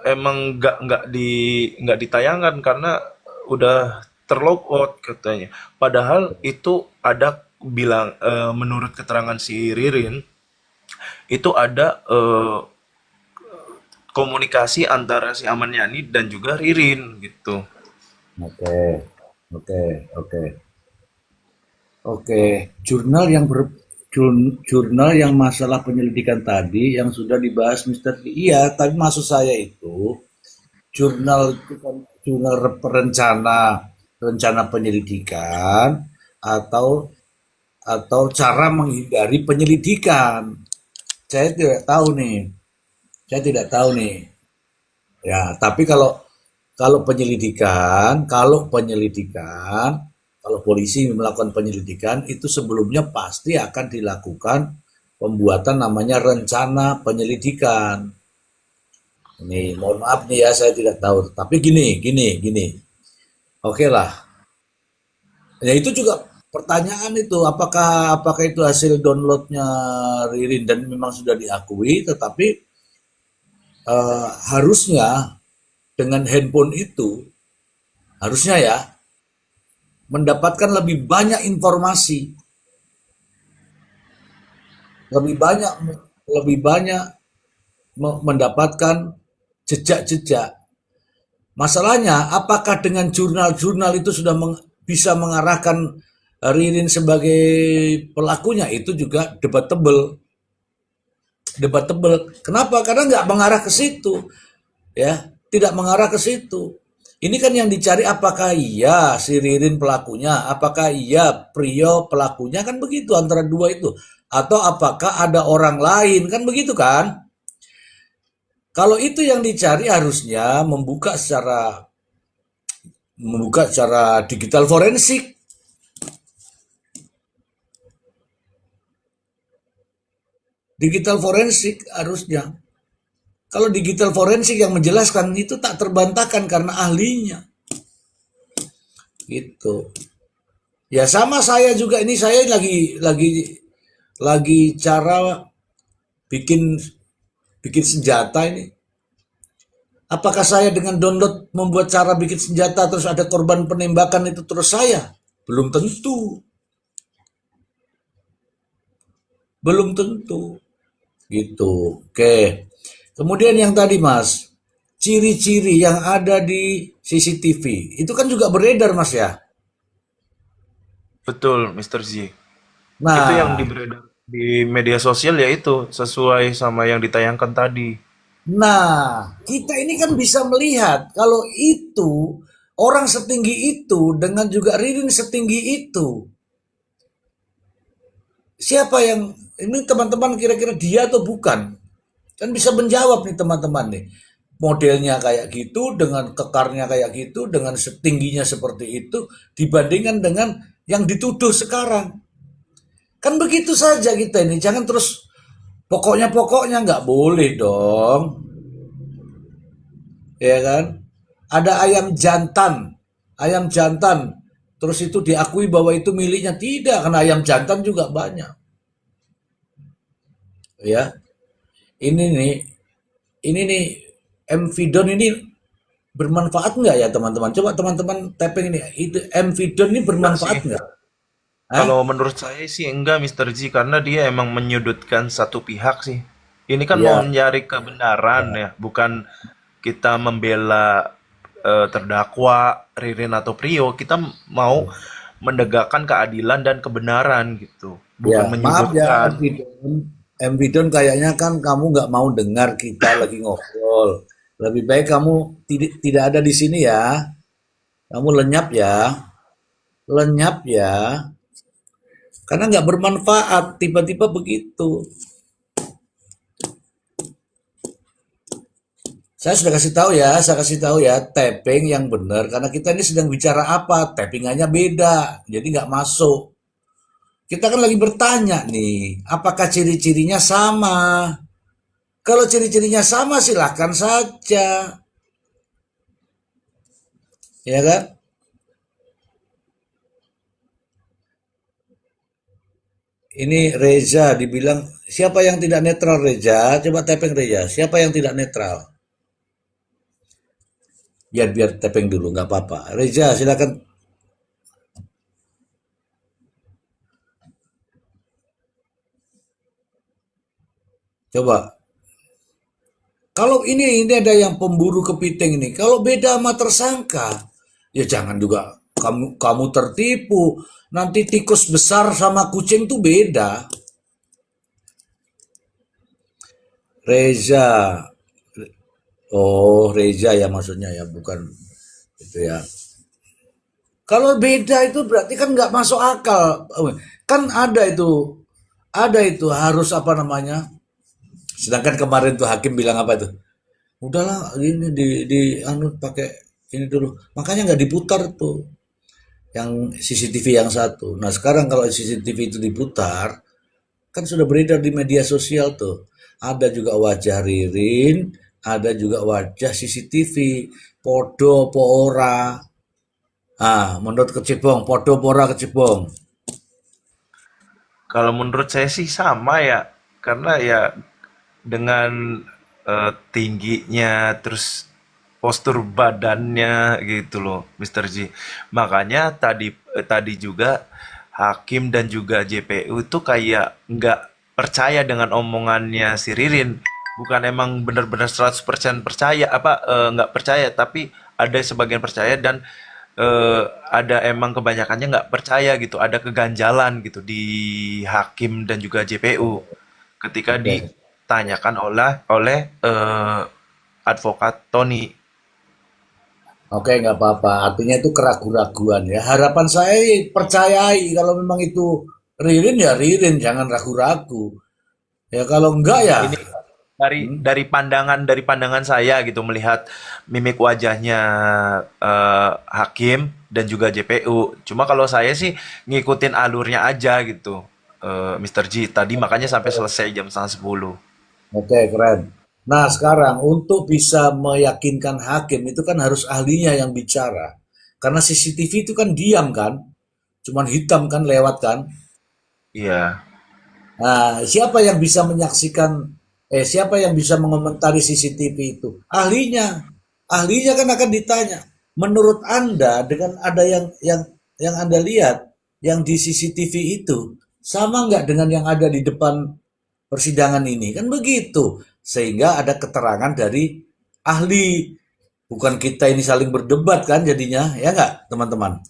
Speaker 6: emang nggak ditayangkan karena udah terlogout katanya. Padahal itu ada bilang menurut keterangan si Ririn itu ada komunikasi antara si Ahmad Yani dan juga Ririn gitu.
Speaker 4: Oke, oke, oke. Oke, jurnal yang jurnal yang masalah penyelidikan tadi yang sudah dibahas Mister Lee. Iya, tapi maksud saya itu jurnal itu kan jurnal rencana rencana penyelidikan atau cara menghindari penyelidikan. Saya tidak tahu nih. Saya tidak tahu nih. Ya, tapi kalau polisi melakukan penyelidikan itu sebelumnya pasti akan dilakukan pembuatan namanya rencana penyelidikan. Ini mohon maaf nih ya saya tidak tahu. Tapi gini. Oke lah. Ya itu juga pertanyaan itu apakah itu hasil downloadnya Ririn dan memang sudah diakui, tetapi harusnya dengan handphone itu harusnya ya, mendapatkan lebih banyak informasi, lebih banyak mendapatkan jejak-jejak. Masalahnya, apakah dengan jurnal-jurnal itu sudah bisa mengarahkan Ririn sebagai pelakunya? Itu juga debatable. Kenapa? Karena nggak mengarah ke situ, ya, tidak mengarah ke situ. Ini kan yang dicari, apakah iya si Ririn pelakunya, apakah iya Prio pelakunya, kan begitu antara dua itu, atau apakah ada orang lain, kan begitu kan? Kalau itu yang dicari, harusnya membuka secara digital forensik. Digital forensik harusnya. Kalau digital forensik yang menjelaskan itu tak terbantahkan karena ahlinya. Gitu. Ya sama saya juga, ini saya lagi cara bikin senjata ini. Apakah saya dengan download membuat cara bikin senjata terus ada korban penembakan itu terus saya? Belum tentu. Belum tentu. Gitu. Oke. Kemudian yang tadi Mas, ciri-ciri yang ada di CCTV, itu kan juga beredar Mas ya?
Speaker 6: Betul, Mr. Z. Itu yang
Speaker 4: Nah,
Speaker 6: beredar di media sosial ya itu sesuai sama yang ditayangkan tadi.
Speaker 4: kita ini kan bisa melihat kalau itu orang setinggi itu dengan juga Ririn setinggi itu. Siapa yang ini teman-teman kira-kira dia atau bukan? Kan bisa menjawab nih teman-teman nih. Modelnya kayak gitu, dengan kekarnya kayak gitu, dengan setingginya seperti itu, dibandingkan dengan yang dituduh sekarang. Kan begitu saja kita ini, jangan terus pokoknya nggak boleh dong, ya kan? Ada ayam jantan, terus itu diakui bahwa itu miliknya, tidak, karena ayam jantan juga banyak, ya. Ini nih, ini nih, Mvidon ini bermanfaat nggak ya teman-teman? Coba teman-teman tapping ini, itu Mvidon ini
Speaker 6: Enggak
Speaker 4: bermanfaat
Speaker 6: sih.
Speaker 4: nggak? Hah?
Speaker 6: Kalau menurut saya sih enggak, Mr. Z, karena dia emang menyudutkan satu pihak sih. Ini kan mau
Speaker 4: Ya,
Speaker 6: mencari kebenaran ya, bukan kita membela terdakwa Ririn atau Prio. Kita mau menegakkan keadilan dan kebenaran gitu,
Speaker 4: ya,
Speaker 6: bukan
Speaker 4: maaf ya
Speaker 6: menyudutkan.
Speaker 4: Mvidon kayaknya kan kamu nggak mau dengar kita lagi ngobrol. Lebih baik kamu tidak ada di sini ya. Kamu lenyap ya, lenyap ya. Karena nggak bermanfaat tiba-tiba begitu. Saya kasih tahu ya, tapping yang benar. Karena kita ini sedang bicara apa, tappingannya beda, jadi nggak masuk. Kita kan lagi bertanya nih, apakah ciri-cirinya sama? Kalau ciri-cirinya sama silahkan saja, ya kan? Ini Reza dibilang, siapa yang tidak netral Reza? Coba tapping Reza, siapa yang tidak netral? Biar tapping dulu, nggak apa-apa. Reza silakan. Coba. Kalau ini ada yang pemburu kepiting ini. Kalau beda sama tersangka, ya jangan juga kamu tertipu. Nanti tikus besar sama kucing tuh beda. Reza. Oh, Reza ya maksudnya ya, bukan itu ya. Kalau beda itu berarti kan nggak masuk akal. Kan ada itu harus apa namanya? Sedangkan kemarin tuh hakim bilang apa itu? Udahlah ini di anu pakai ini dulu. Makanya nggak diputar tuh yang CCTV yang satu. Nah sekarang kalau CCTV itu diputar, kan sudah beredar di media sosial tuh. Ada juga wajah Ririn, ada juga wajah CCTV. Podo poora. Ah, menurut Kecebong, podo poora Kecebong.
Speaker 6: Kalau menurut saya sih sama ya, karena ya dengan tingginya terus postur badannya gitu loh, Mr. G. Makanya tadi juga hakim dan juga JPU itu kayak nggak percaya dengan omongannya si Ririn. Bukan emang benar-benar 100% percaya nggak percaya, tapi ada sebagian percaya dan ada emang kebanyakannya nggak percaya gitu. Ada keganjalan gitu di hakim dan juga JPU ketika
Speaker 4: Oke.
Speaker 6: ditanyakan oleh advokat Tony.
Speaker 4: Oke, nggak apa-apa. Artinya itu keraguan-raguan ya. Harapan saya percayai kalau memang itu Ririn ya Ririn, jangan ragu-ragu. Ya kalau enggak ya,
Speaker 6: Ini dari
Speaker 4: hmm,
Speaker 6: dari pandangan saya gitu melihat mimik wajahnya hakim dan juga JPU. Cuma kalau saya sih ngikutin alurnya aja gitu, Mr. G. Tadi makanya sampai selesai jam setengah 10.
Speaker 4: oke keren. Nah sekarang untuk bisa meyakinkan hakim itu kan harus ahlinya yang bicara. Karena CCTV itu kan diam kan, cuman hitam kan lewat kan.
Speaker 6: Iya,
Speaker 4: Nah, siapa yang bisa menyaksikan, siapa yang bisa mengomentari CCTV itu? Ahlinya. Ahlinya kan akan ditanya. Menurut Anda dengan ada yang Anda lihat yang di CCTV itu sama nggak dengan yang ada di depan persidangan ini? Kan begitu. Sehingga ada keterangan dari ahli. Bukan kita ini saling berdebat kan jadinya, ya nggak teman-teman?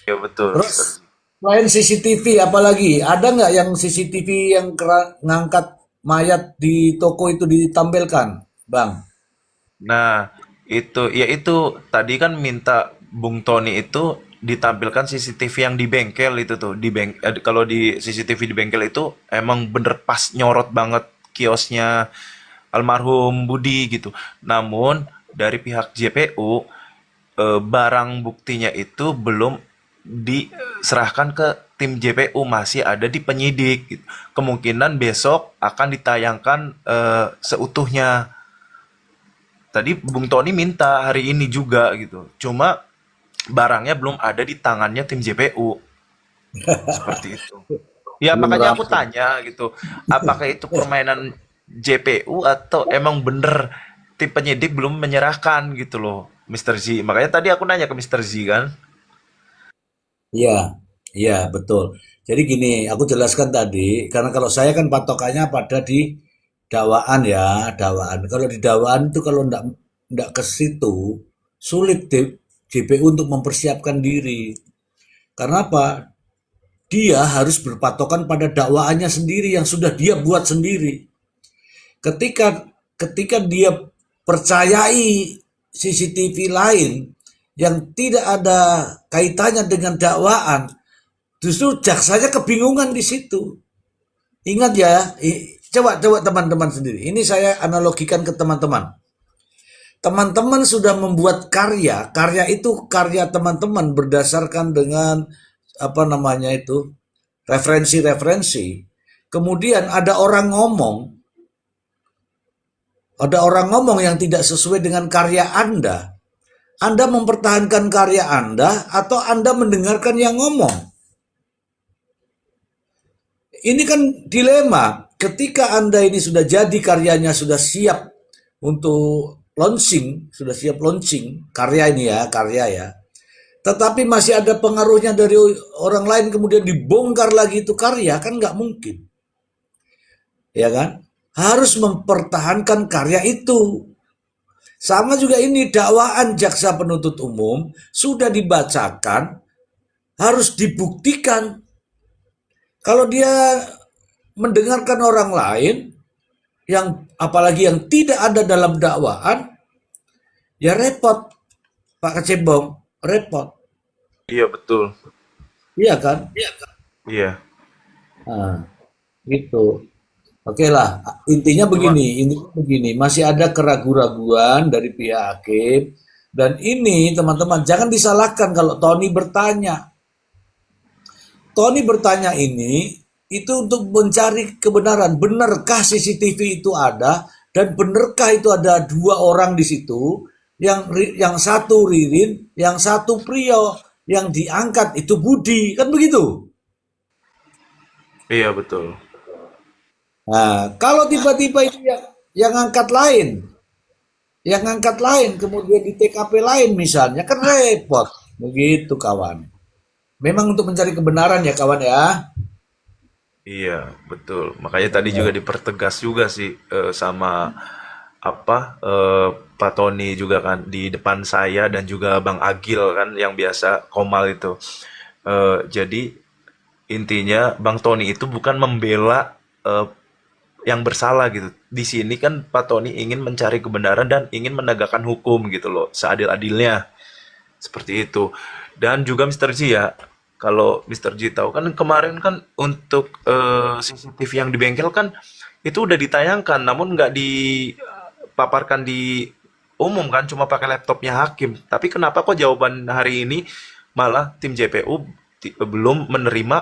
Speaker 6: iya betul,
Speaker 4: Terus
Speaker 6: Mr. G.
Speaker 4: selain CCTV apalagi ada nggak yang CCTV yang ngangkat mayat di toko itu ditampilkan, Bang?
Speaker 6: Nah, itu tadi kan minta Bung Tony itu ditampilkan CCTV yang di bengkel itu tuh. Kalau di CCTV di bengkel itu emang bener pas nyorot banget kiosnya almarhum Budi gitu. Namun dari pihak JPU barang buktinya itu belum diserahkan ke tim JPU, masih ada di penyidik gitu. Kemungkinan besok akan ditayangkan seutuhnya. Tadi Bung Tony minta hari ini juga gitu. Cuma barangnya belum ada di tangannya tim JPU. Seperti itu. Ya
Speaker 4: Belum
Speaker 6: makanya aku
Speaker 4: rampung.
Speaker 6: tanya gitu. Apakah itu permainan JPU atau emang bener tim penyidik belum menyerahkan gitu loh, Mr. Z. Makanya tadi aku nanya ke Mr. Z kan.
Speaker 4: Iya, iya betul. Jadi gini, aku jelaskan tadi, karena kalau saya kan patokannya pada di dakwaan ya, dakwaan. Kalau di dakwaan itu kalau ndak ke situ, sulit JPU untuk mempersiapkan diri. Karena apa? Dia harus berpatokan pada dakwaannya sendiri yang sudah dia buat sendiri. Ketika ketika dia percayai CCTV lain yang tidak ada kaitannya dengan dakwaan, justru jaksanya kebingungan di situ. Ingat ya, coba coba teman-teman sendiri. Ini saya analogikan ke teman-teman. Teman-teman sudah membuat karya, karya itu karya teman-teman berdasarkan dengan apa namanya itu referensi-referensi. Kemudian ada orang ngomong yang tidak sesuai dengan karya Anda. Anda mempertahankan karya Anda atau Anda mendengarkan yang ngomong? Ini kan dilema. Ketika Anda ini sudah jadi karyanya sudah siap untuk launching, sudah siap launching karya ini ya, karya ya. Tetapi masih ada pengaruhnya dari orang lain kemudian dibongkar lagi itu karya kan nggak mungkin, ya kan? Harus mempertahankan karya itu. Sama juga ini dakwaan jaksa penuntut umum sudah dibacakan harus dibuktikan. Kalau dia mendengarkan orang lain yang apalagi yang tidak ada dalam dakwaan, ya repot, Pak Kecebong, repot.
Speaker 6: Iya betul.
Speaker 4: Iya kan?
Speaker 6: Iya.
Speaker 4: Nah, gitu. Oke lah,
Speaker 6: Cuma
Speaker 4: intinya begini, masih ada keraguan-raguan dari pihak hakim dan ini teman-teman jangan disalahkan kalau Tony bertanya. Tony bertanya ini itu untuk mencari kebenaran. Benarkah CCTV itu ada dan benarkah itu ada dua orang di situ? Yang satu Ririn, yang satu Priyo, yang diangkat itu Budi, kan begitu?
Speaker 6: iya betul.
Speaker 4: Nah, kalau tiba-tiba itu yang angkat lain, yang ngangkat lain, kemudian di TKP lain misalnya, kan repot. Begitu kawan. Memang untuk mencari kebenaran ya kawan ya.
Speaker 6: Iya, betul. Makanya tadi juga dipertegas juga sih sama Pak Tony juga kan di depan saya dan juga Bang Agil kan yang biasa Komal itu. Jadi intinya Bang Tony itu bukan membela eh, yang bersalah gitu. Di sini kan Pak Tony ingin mencari kebenaran dan ingin menegakkan hukum gitu loh, seadil-adilnya. Seperti itu. Dan juga Mister G ya, kalau Mister G tahu kan kemarin kan untuk CCTV yang di bengkel kan itu udah ditayangkan, namun nggak dipaparkan di umum kan, cuma pakai laptopnya hakim. Tapi kenapa kok jawaban hari ini malah tim JPU belum menerima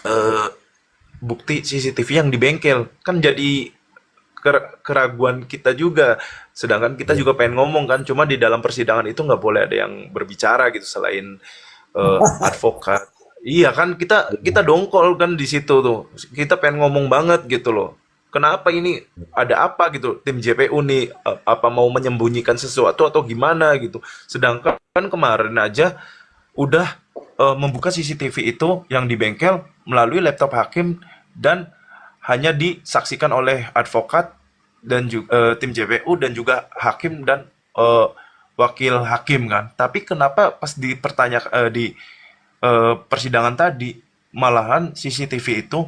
Speaker 6: eh, bukti CCTV yang di bengkel? Kan jadi keraguan kita juga. Sedangkan kita juga pengen ngomong kan, cuma di dalam persidangan itu nggak boleh ada yang berbicara gitu selain advokat. Iya kan kita kita dongkol kan di situ tuh. Kita pengen ngomong banget gitu loh. Kenapa ini ada apa gitu tim JPU nih apa mau menyembunyikan sesuatu atau gimana gitu. Sedangkan kemarin aja udah membuka CCTV itu yang di bengkel melalui laptop hakim dan hanya disaksikan oleh advokat dan juga tim JPU dan juga hakim dan wakil hakim kan. Tapi kenapa pas dipertanyakan di persidangan tadi malahan CCTV itu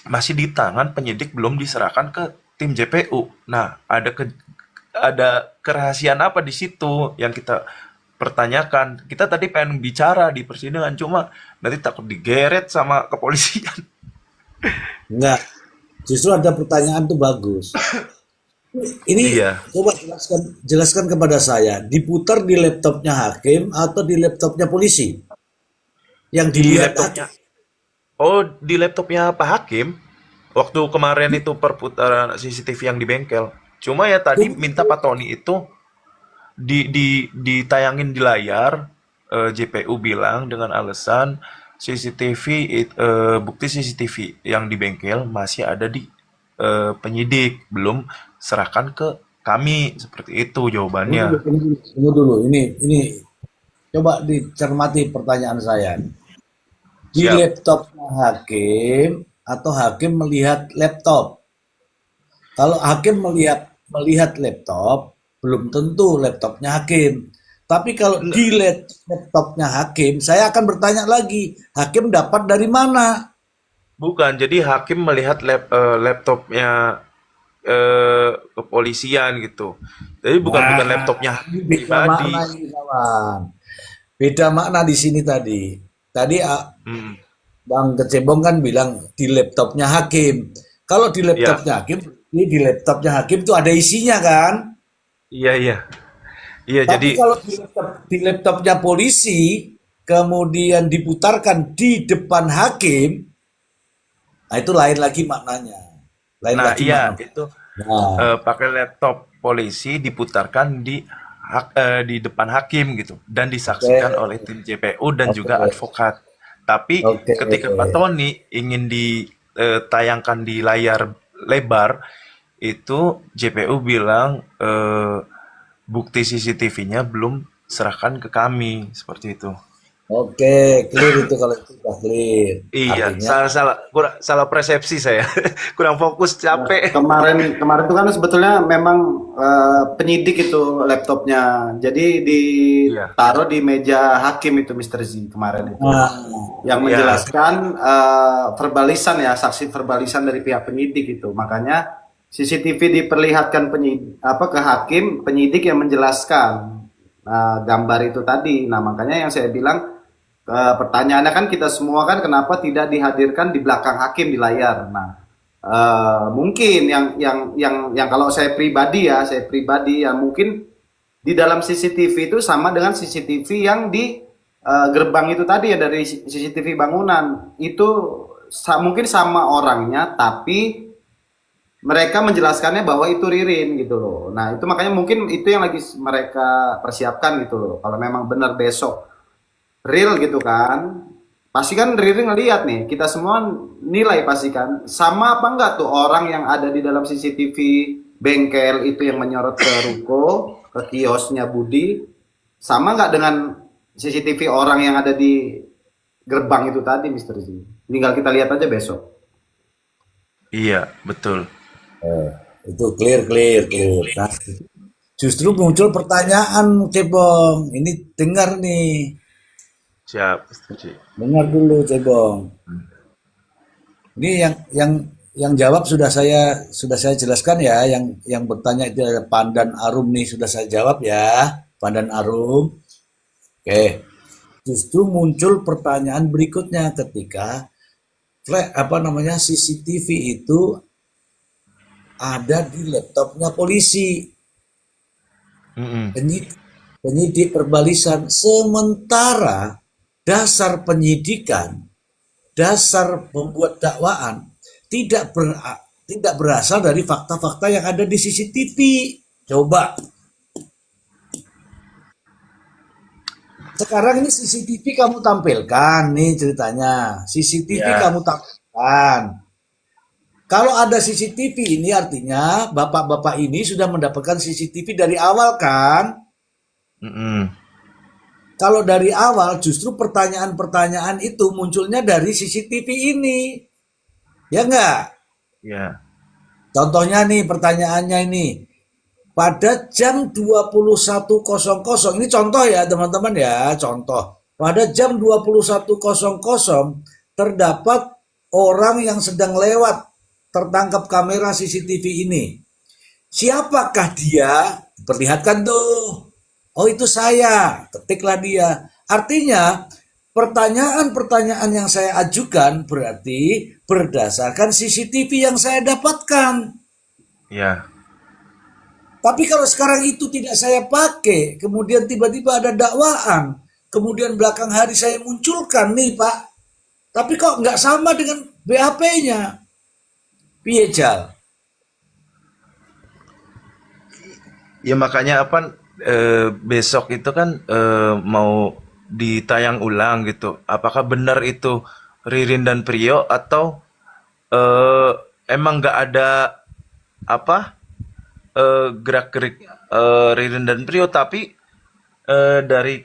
Speaker 6: masih di tangan penyidik belum diserahkan ke tim JPU. Nah, ada kerahasiaan apa di situ yang kita pertanyakan. Kita tadi pengen bicara di persidangan cuma nanti takut digeret sama kepolisian.
Speaker 4: Enggak. Justru ada pertanyaan tuh bagus. Ini
Speaker 6: Iya,
Speaker 4: coba jelaskan kepada saya, diputar di laptopnya hakim atau di laptopnya polisi? Yang
Speaker 6: di
Speaker 4: dilihat
Speaker 6: laptopnya.
Speaker 4: hakim.
Speaker 6: Oh, di laptopnya Pak Hakim. Waktu kemarin itu perputaran CCTV yang di bengkel. Cuma ya tadi minta Pak Tony itu ditayangin di layar. JPU bilang dengan alasan CCTV bukti CCTV yang di bengkel masih ada di penyidik, belum serahkan ke kami. Seperti itu jawabannya.
Speaker 4: Tunggu dulu. Ini coba dicermati pertanyaan saya. Di
Speaker 6: Siap.
Speaker 4: laptopnya hakim atau hakim melihat laptop? Kalau hakim melihat laptop, belum tentu laptopnya hakim. Tapi kalau di laptopnya hakim, saya akan bertanya lagi, hakim dapat dari mana?
Speaker 6: Bukan, jadi hakim melihat laptopnya kepolisian gitu. Jadi bukan
Speaker 4: Nah,
Speaker 6: laptopnya
Speaker 4: ini
Speaker 6: hakim
Speaker 4: beda
Speaker 6: pribadi.
Speaker 4: makna ini kawan. Beda makna di sini tadi. Tadi
Speaker 6: Hmm,
Speaker 4: Bang Kecebong kan bilang di laptopnya hakim. Kalau di
Speaker 6: ya,
Speaker 4: laptopnya hakim, ini di laptopnya hakim tuh ada isinya kan?
Speaker 6: iya iya. Iya, jadi
Speaker 4: Tapi kalau di laptopnya polisi, kemudian diputarkan di depan hakim, nah itu lain lagi maknanya. Lain
Speaker 6: nah
Speaker 4: lagi
Speaker 6: iya
Speaker 4: makna.
Speaker 6: itu
Speaker 4: Nah,
Speaker 6: pakai laptop polisi diputarkan di depan hakim gitu dan
Speaker 4: oke,
Speaker 6: disaksikan oleh tim JPU dan juga
Speaker 4: oke,
Speaker 6: advokat. Tapi
Speaker 4: oke.
Speaker 6: ketika Pak Tony ingin ditayangkan di layar lebar itu JPU bilang bukti CCTV-nya belum serahkan ke kami seperti itu.
Speaker 4: Oke, clear itu kalau itu sudah clear.
Speaker 6: Iya,
Speaker 4: Artinya,
Speaker 6: salah persepsi saya. Kurang fokus,
Speaker 5: Nah,
Speaker 6: capek.
Speaker 5: kemarin kemarin itu kan sebetulnya memang penyidik itu laptopnya. Jadi
Speaker 6: Iya.
Speaker 5: ditaruh di meja hakim itu Mr. Z kemarin itu.
Speaker 4: nah,
Speaker 5: Yang
Speaker 6: Iya.
Speaker 5: menjelaskan verbalisan ya, saksi verbalisan dari pihak penyidik itu. Makanya CCTV diperlihatkan ke hakim, penyidik yang menjelaskan gambar itu tadi. Nah, makanya yang saya bilang pertanyaannya kan kita semua kan kenapa tidak dihadirkan di belakang hakim di layar. Nah, mungkin yang kalau saya pribadi ya mungkin di dalam CCTV itu sama dengan CCTV yang di gerbang itu tadi ya dari CCTV bangunan itu mungkin sama orangnya tapi mereka menjelaskannya bahwa itu Ririn gitu loh. Nah, itu makanya mungkin itu yang lagi mereka persiapkan gitu loh. Kalau memang benar besok real gitu kan. Pasti kan Ririn ngeliat nih, kita semua nilai pasti kan sama apa enggak tuh orang yang ada di dalam CCTV bengkel itu yang menyorot ke ruko, ke kiosnya Budi, sama nggak dengan CCTV orang yang ada di gerbang itu tadi, Mister Z? Tinggal kita lihat aja besok.
Speaker 6: Iya, betul.
Speaker 4: Itu clear, clear, clear. Nah, justru muncul pertanyaan, Cebong. Ini dengar nih,
Speaker 6: Siap, Mr. Ji.
Speaker 4: dengar dulu, Cebong. Ini yang jawab sudah saya jelaskan ya. Yang bertanya itu ada Pandan Arum nih, sudah saya jawab ya, Pandan Arum. Oke. Justru muncul pertanyaan berikutnya ketika CCTV itu ada di laptopnya polisi,
Speaker 6: Mm-mm.
Speaker 4: penyidik perbalisan, sementara dasar penyidikan, dasar membuat dakwaan tidak berasal dari fakta-fakta yang ada di CCTV. Coba sekarang ini CCTV kamu tampilkan nih ceritanya. CCTV
Speaker 6: Ya.
Speaker 4: kamu tampilkan. Kalau ada CCTV ini artinya bapak-bapak ini sudah mendapatkan CCTV dari awal kan?
Speaker 6: Mm-mm.
Speaker 4: Kalau dari awal justru pertanyaan-pertanyaan itu munculnya dari CCTV ini. Ya enggak?
Speaker 6: Ya.
Speaker 4: Contohnya nih pertanyaannya ini. Pada jam 21.00, ini contoh ya teman-teman ya, contoh. Pada jam 21.00 terdapat orang yang sedang lewat tertangkap kamera CCTV ini. Siapakah dia? Perlihatkan tuh. Oh itu saya, ketiklah dia. Artinya pertanyaan-pertanyaan yang saya ajukan berarti berdasarkan CCTV yang saya dapatkan.
Speaker 6: Ya.
Speaker 4: Tapi kalau sekarang itu tidak saya pakai, kemudian tiba-tiba ada dakwaan, kemudian belakang hari saya munculkan nih Pak, tapi kok nggak sama dengan BAP-nya? Piye Jal?
Speaker 6: Ya makanya apa besok itu kan mau ditayang ulang gitu. Apakah benar itu Ririn dan Prio atau eh, emang nggak ada apa gerak-gerik Ririn dan Prio, tapi dari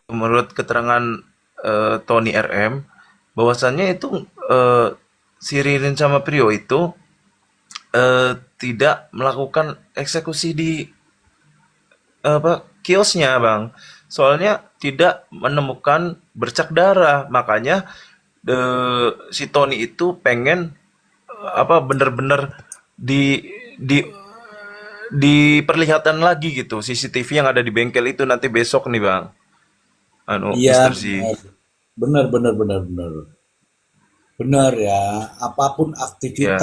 Speaker 6: menurut keterangan Tony RM bahwasannya itu si Ririn sama Prio itu tidak melakukan eksekusi di kiosnya, Bang. Soalnya tidak menemukan bercak darah, makanya si Tony itu pengen bener-bener di di diperlihatkan lagi gitu CCTV yang ada di bengkel itu nanti besok nih, Bang.
Speaker 4: Iya,
Speaker 6: Mr. Z.
Speaker 4: benar, benar, benar, benar. Benar ya,
Speaker 6: Ya,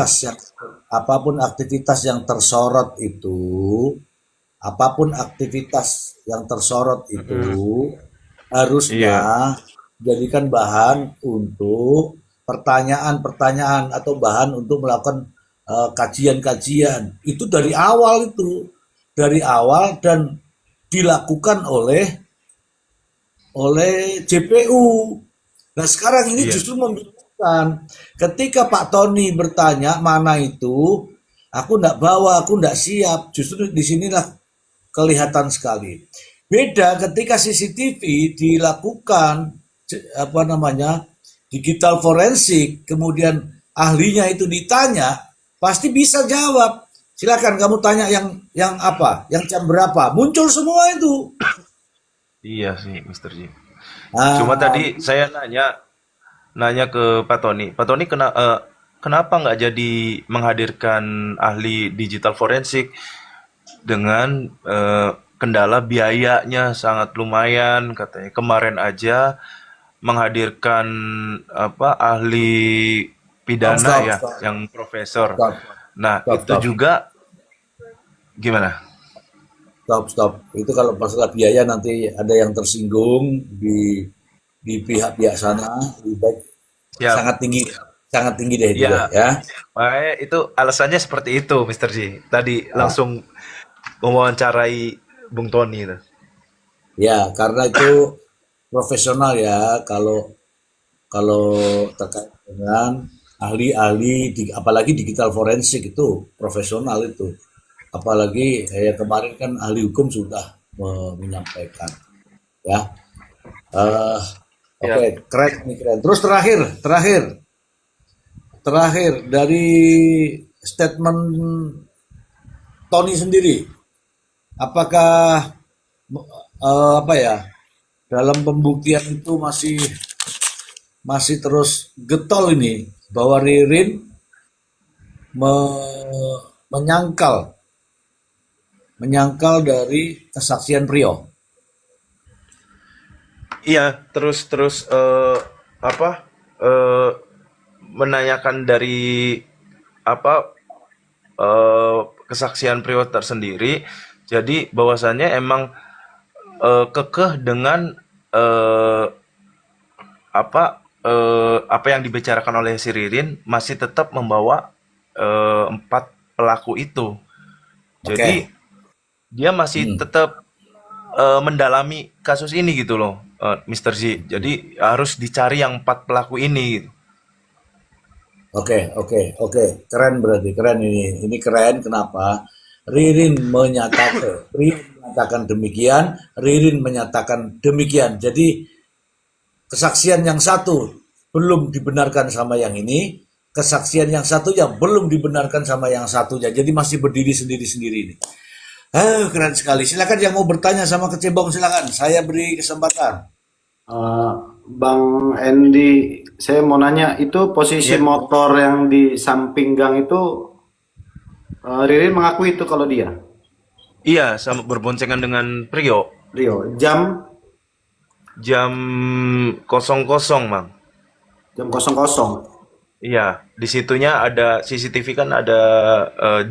Speaker 4: apapun aktivitas yang tersorot itu, apapun aktivitas yang tersorot itu
Speaker 6: mm-mm.
Speaker 4: harusnya
Speaker 6: Iya,
Speaker 4: jadikan bahan untuk pertanyaan-pertanyaan atau bahan untuk melakukan kajian-kajian. Itu dari awal dan dilakukan oleh JPU. Nah, sekarang ini
Speaker 6: iya,
Speaker 4: justru membingungkan. Ketika Pak Tony bertanya mana itu, aku enggak bawa, aku enggak siap. Justru di sinilah kelihatan sekali. Beda ketika CCTV dilakukan digital forensik, kemudian ahlinya itu ditanya, pasti bisa jawab. Silakan kamu tanya yang apa, yang jam berapa, muncul semua itu.
Speaker 6: iya sih, Mr. J. Cuma
Speaker 4: Ah,
Speaker 6: tadi saya nanya nanya ke Pak Tony. Pak Tony kenapa nggak jadi menghadirkan ahli digital forensik dengan kendala biayanya sangat lumayan katanya. Kemarin aja menghadirkan ahli
Speaker 4: stop,
Speaker 6: pidana
Speaker 4: stop,
Speaker 6: ya
Speaker 4: stop,
Speaker 6: yang profesor.
Speaker 4: stop,
Speaker 6: Nah,
Speaker 4: stop,
Speaker 6: itu
Speaker 4: stop.
Speaker 6: juga gimana?
Speaker 4: Stop, stop. Itu kalau masalah biaya nanti ada yang tersinggung di pihak-pihak sana, lebih baik
Speaker 6: Siap.
Speaker 4: sangat tinggi deh itu deh
Speaker 6: Ya,
Speaker 4: ya.
Speaker 6: makanya itu alasannya seperti itu, Mr. J. Tadi
Speaker 4: Nah,
Speaker 6: langsung mewawancarai Bung Tony itu.
Speaker 4: ya karena itu profesional ya kalau kalau terkait dengan ahli-ahli apalagi digital forensik itu profesional itu. Apalagi kemarin kan ahli hukum sudah menyampaikan ya. Eh, Oke,
Speaker 6: Ya.
Speaker 4: keren nih, keren. Terus terakhir dari statement Tony sendiri, apakah apa ya, dalam pembuktian itu masih terus getol ini bahwa Ririn menyangkal dari kesaksian Prio.
Speaker 6: Iya, terus terus apa menanyakan dari apa kesaksian Prio tersendiri. Jadi bahwasannya emang kekeh dengan apa yang dibicarakan oleh si Ririn masih tetap membawa 4 pelaku itu. Jadi
Speaker 4: Oke.
Speaker 6: dia masih
Speaker 4: Hmm.
Speaker 6: tetap mendalami kasus ini gitu loh, Mr. Z. Jadi harus dicari yang 4 pelaku ini gitu.
Speaker 4: Oke. Keren berarti, keren ini. Ini keren kenapa? Ririn menyatakan demikian, Ririn menyatakan demikian. Jadi kesaksian yang satu belum dibenarkan sama yang ini, kesaksian yang satunya belum dibenarkan sama yang satunya. Jadi masih berdiri sendiri-sendiri ini. Keren sekali. Silakan yang mau bertanya sama Kecebong, silakan. Saya beri kesempatan.
Speaker 5: Eh, Bang Endi, saya mau nanya, itu posisi
Speaker 6: Ya,
Speaker 5: motor yang di samping gang itu, Ririn mengakui itu kalau dia,
Speaker 6: iya, sama berboncengan dengan Prio
Speaker 5: Rio, jam
Speaker 6: jam 00, Bang.
Speaker 5: jam 00.
Speaker 6: Iya, di situnya ada CCTV kan ada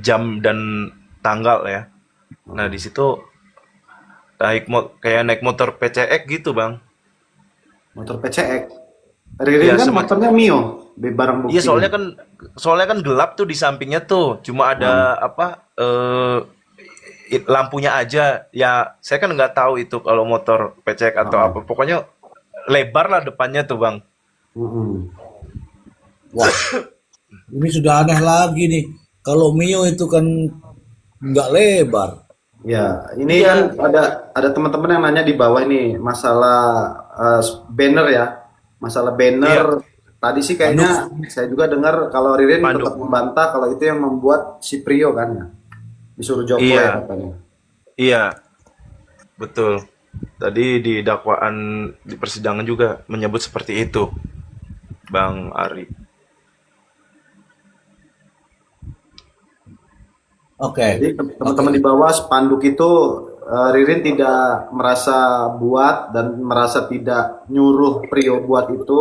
Speaker 6: jam dan tanggal ya. Nah, di situ kayak naik motor PCX gitu, Bang.
Speaker 5: Motor PCX. Ririn
Speaker 6: Iya,
Speaker 5: kan motornya Mio, barang
Speaker 6: iya
Speaker 5: buktinya.
Speaker 6: soalnya kan gelap tuh di sampingnya tuh. Cuma ada apa lampunya aja. Ya, saya kan nggak tahu itu kalau motor PCX atau apa. Pokoknya lebar lah depannya tuh, Bang.
Speaker 5: Mm-mm.
Speaker 4: Wah, ini sudah aneh lagi nih. Kalau Mio itu kan nggak lebar.
Speaker 5: Ya, ini
Speaker 6: Iya,
Speaker 5: kan ada teman-teman yang nanya di bawah ini masalah banner ya, masalah
Speaker 6: iya,
Speaker 5: banner. Tadi sih kayaknya saya juga dengar kalau Ririn
Speaker 6: panduk.
Speaker 5: tetap membantah kalau itu yang membuat si Prio kan ya, disuruh Joko ya
Speaker 6: Iya,
Speaker 5: katanya.
Speaker 6: iya, betul. Tadi di dakwaan di persidangan juga menyebut seperti itu, Bang Ari.
Speaker 4: Oke,
Speaker 5: Jadi
Speaker 4: oke.
Speaker 5: teman-teman di bawah spanduk itu, Ririn tidak merasa buat dan merasa tidak nyuruh Prio buat itu.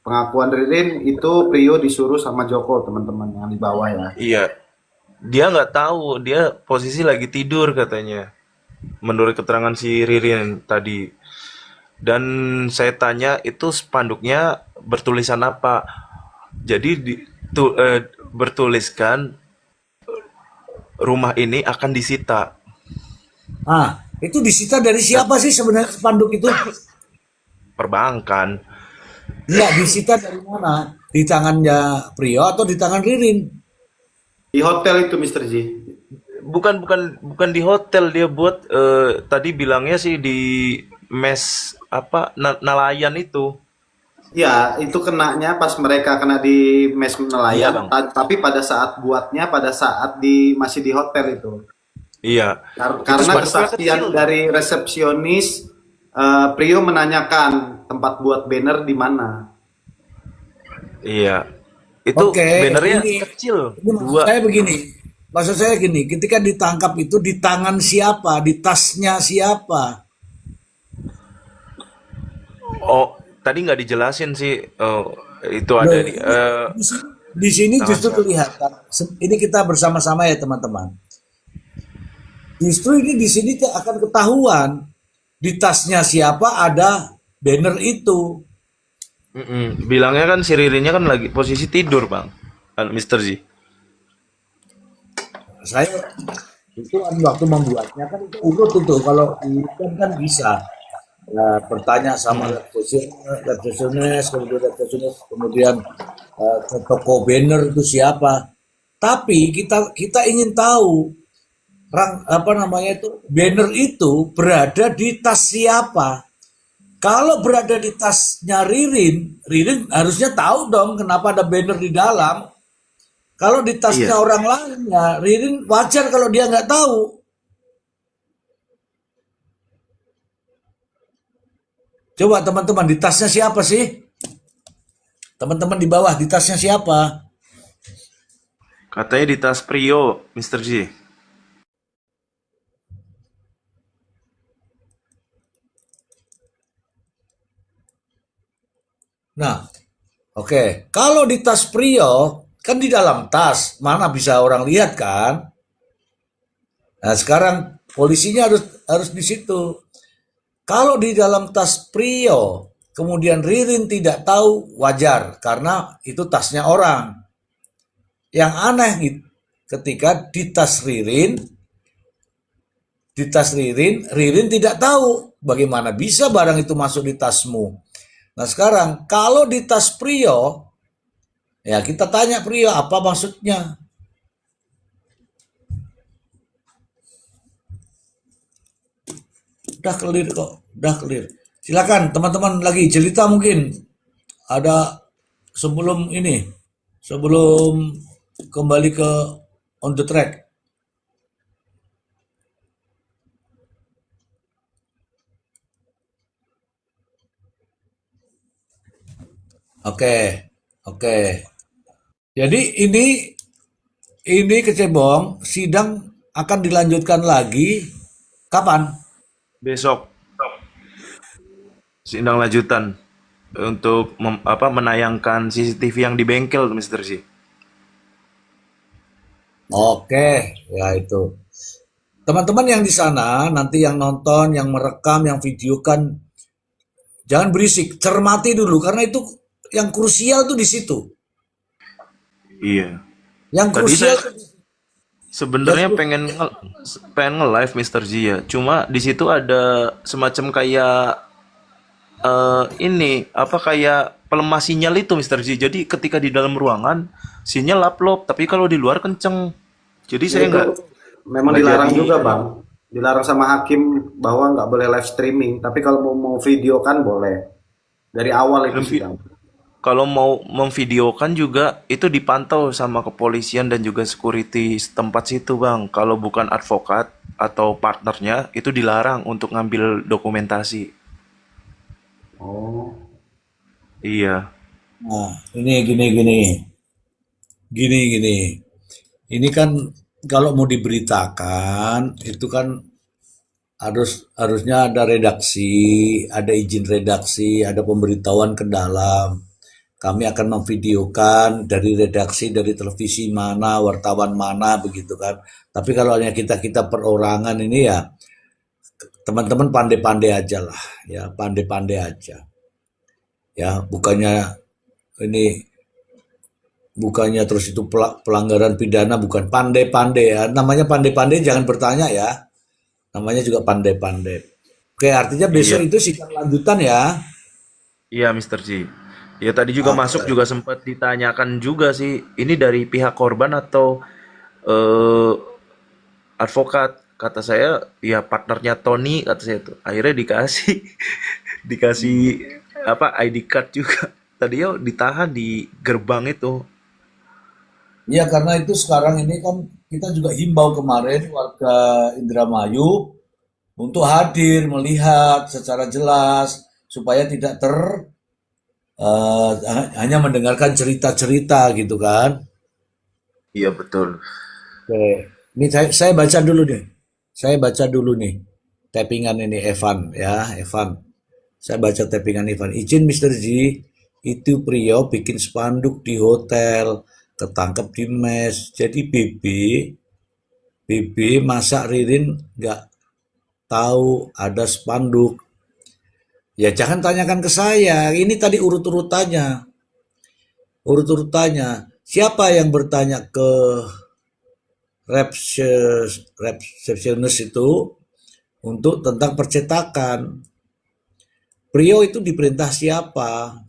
Speaker 5: Pengakuan Ririn itu Prio disuruh sama Joko, teman-teman yang di bawah ya.
Speaker 6: Iya, dia nggak tahu, dia posisi lagi tidur katanya. Menurut keterangan si Ririn tadi. Dan saya tanya itu spanduknya bertulisan apa? Jadi bertuliskan rumah ini akan disita.
Speaker 4: Itu disita dari siapa sih sebenarnya spanduk itu?
Speaker 6: Perbankan.
Speaker 4: Nggak disita dari mana? Di tangannya Prio atau di tangan Ririn?
Speaker 5: Di hotel itu Mr. J.
Speaker 6: Bukan di hotel dia buat tadi bilangnya sih di mes apa nelayan itu.
Speaker 5: Ya, itu kenanya pas mereka kena di mes
Speaker 6: Iya,
Speaker 5: nelayan,
Speaker 6: Bang.
Speaker 5: tapi pada saat buatnya pada saat masih di hotel itu.
Speaker 6: Iya. Itu
Speaker 5: Karena
Speaker 6: spanduknya
Speaker 5: kesaksian
Speaker 6: kecil.
Speaker 5: dari resepsionis, Prio menanyakan tempat buat banner di mana.
Speaker 6: Iya. Itu
Speaker 4: Oke,
Speaker 6: bannernya
Speaker 4: ini
Speaker 6: kecil,
Speaker 4: maksud
Speaker 6: dua.
Speaker 4: saya begini. Maksud saya gini, ketika ditangkap itu di tangan siapa? Di tasnya siapa?
Speaker 6: Oh, tadi nggak dijelasin sih. Oh, itu ada
Speaker 4: Loh,
Speaker 6: di
Speaker 4: di sini
Speaker 6: tangan
Speaker 4: justru
Speaker 6: siapa?
Speaker 4: kelihatan. Ini kita bersama-sama ya teman-teman. Justru ini di sini akan ketahuan di tasnya siapa ada banner itu.
Speaker 6: Bilangnya kan si Ririnnya kan lagi posisi tidur, Bang. Mr. Z.
Speaker 4: Saya itu waktu membuatnya kan itu urut itu kalau kan bisa ya, bertanya sama resepsionis kemudian ke toko banner itu siapa. Tapi kita ingin tahu apa namanya itu banner itu berada di tas siapa. Kalau berada di tasnya Ririn, Ririn harusnya tahu dong kenapa ada banner di dalam. Kalau di tasnya
Speaker 6: Iya.
Speaker 4: orang lain ya, Ririn wajar kalau dia nggak tahu. Coba teman-teman di tasnya siapa sih? Teman-teman di bawah di tasnya siapa?
Speaker 6: Katanya di tas Prio, Mr. J.
Speaker 4: Nah, oke. Kalau di tas Prio, kan di dalam tas, mana bisa orang lihat kan? Nah, sekarang polisinya harus di situ. Kalau di dalam tas Prio, kemudian Ririn tidak tahu, wajar karena itu tasnya orang. Yang aneh ketika di tas Ririn, Ririn tidak tahu bagaimana bisa barang itu masuk di tasmu. Nah, sekarang kalau di tas Prio, ya kita tanya Prio apa maksudnya. Udah clear kok, udah clear. Silakan teman-teman lagi cerita mungkin ada sebelum ini, sebelum kembali ke on the track. Oke, oke. Jadi ini Kecebong sidang akan dilanjutkan lagi kapan?
Speaker 6: Besok sidang lanjutan untuk menayangkan CCTV yang di bengkel, Mr. J.
Speaker 4: Oke, ya itu. Teman-teman yang di sana, nanti yang nonton, yang merekam, yang videokan, jangan berisik, cermati dulu karena itu yang krusial tuh di situ.
Speaker 6: Iya.
Speaker 4: Yang
Speaker 6: Tadi
Speaker 4: krusial
Speaker 6: saya sebenarnya pengen nge-live Mr. J ya. Cuma di situ ada semacam kayak ini apa kayak pelemah sinyal itu Mr. J. Jadi ketika di dalam ruangan sinyal upload, tapi kalau di luar kenceng. Jadi
Speaker 5: Ya
Speaker 6: saya
Speaker 5: itu memang
Speaker 6: nggak
Speaker 5: dilarang
Speaker 6: jadi
Speaker 5: juga bang, dilarang sama hakim bahwa nggak boleh live streaming. Tapi kalau mau video kan boleh. Dari awal itu
Speaker 6: memvi-
Speaker 5: sidang.
Speaker 6: kalau mau memvideokan juga itu dipantau sama kepolisian dan juga security setempat situ bang. Kalau bukan advokat atau partnernya itu dilarang untuk ngambil dokumentasi.
Speaker 5: Oh,
Speaker 6: Iya.
Speaker 4: Nah, gini. Ini kan kalau mau diberitakan itu kan harusnya ada redaksi, ada izin redaksi, ada pemberitahuan ke dalam. Kami akan memvideokan dari redaksi, dari televisi mana, wartawan mana, begitu kan. Tapi kalau hanya kita perorangan ini ya, teman-teman pandai-pandai aja lah, ya pandai-pandai aja. Ya, ini bukannya terus itu pelanggaran pidana, bukan pandai-pandai ya. Namanya pandai-pandai jangan bertanya ya. Namanya juga pandai-pandai. Oke, artinya besok
Speaker 6: Iya.
Speaker 4: itu sidang lanjutan ya.
Speaker 6: Iya, Mr. J. Ya tadi juga masuk
Speaker 4: Oke.
Speaker 6: juga sempat ditanyakan juga sih, ini dari pihak korban atau eh, advokat? Kata saya, ya partnernya Tony, kata saya tuh. Akhirnya dikasih dikasih apa ID card juga. Tadinya ditahan di gerbang itu.
Speaker 4: Ya karena itu sekarang ini kan kita juga himbau kemarin warga Indramayu untuk hadir melihat secara jelas supaya tidak hanya mendengarkan cerita-cerita gitu kan.
Speaker 6: Iya betul.
Speaker 4: Oke, ini saya baca dulu nih. Saya baca dulu nih tappingan ini Evan ya, Evan. Saya baca tappingan Evan. Izin Mr. G, itu Priyo bikin spanduk di hotel, ketangkep di mes. Jadi BB masa Ririn nggak tahu ada spanduk. Ya jangan tanyakan ke saya. Ini tadi urut-urutannya. Urut-urutannya. Siapa yang bertanya ke resepsionis itu untuk tentang percetakan? Prio itu diperintah siapa?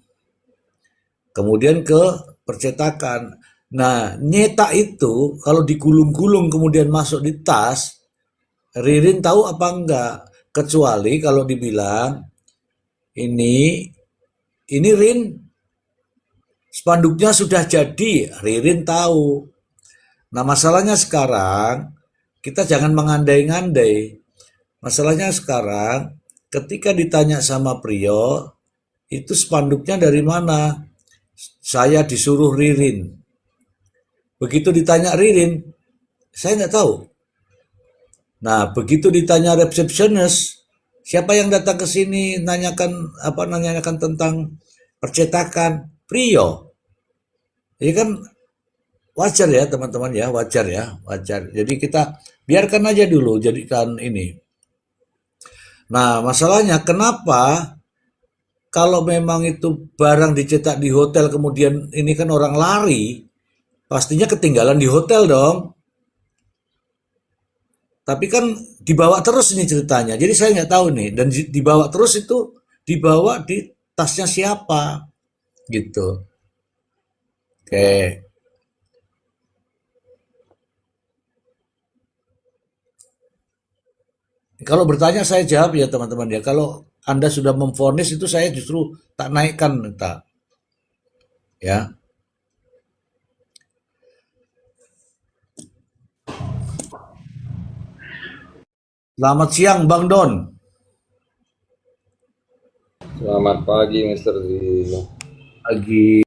Speaker 4: Kemudian ke percetakan. Nah, nyetak itu kalau digulung-gulung kemudian masuk di tas, Ririn tahu apa enggak? Kecuali kalau dibilang ini Rin, spanduknya sudah jadi, Ririn tahu. Nah, masalahnya sekarang kita jangan mengandai-ngandai. Masalahnya sekarang ketika ditanya sama Priyo, itu spanduknya dari mana? Saya disuruh Ririn. Begitu ditanya Ririn, saya nggak tahu. Nah, begitu ditanya resepsionis, siapa yang datang ke sini nanyakan tentang percetakan? Priyo. Jadi kan wajar ya teman-teman ya, wajar ya, wajar. Jadi kita biarkan aja dulu jadikan ini. Nah, masalahnya kenapa kalau memang itu barang dicetak di hotel kemudian ini kan orang lari, pastinya ketinggalan di hotel dong. Tapi kan dibawa terus ini ceritanya. Jadi saya nggak tahu nih. Dan dibawa terus itu dibawa di tasnya siapa gitu. Oke. Kalau bertanya saya jawab ya teman-teman ya. Kalau Anda sudah memvonis itu saya justru tak naikkan tak. Ya. Selamat siang Bang Don.
Speaker 8: Selamat pagi, Mr. Z.
Speaker 4: Pagi.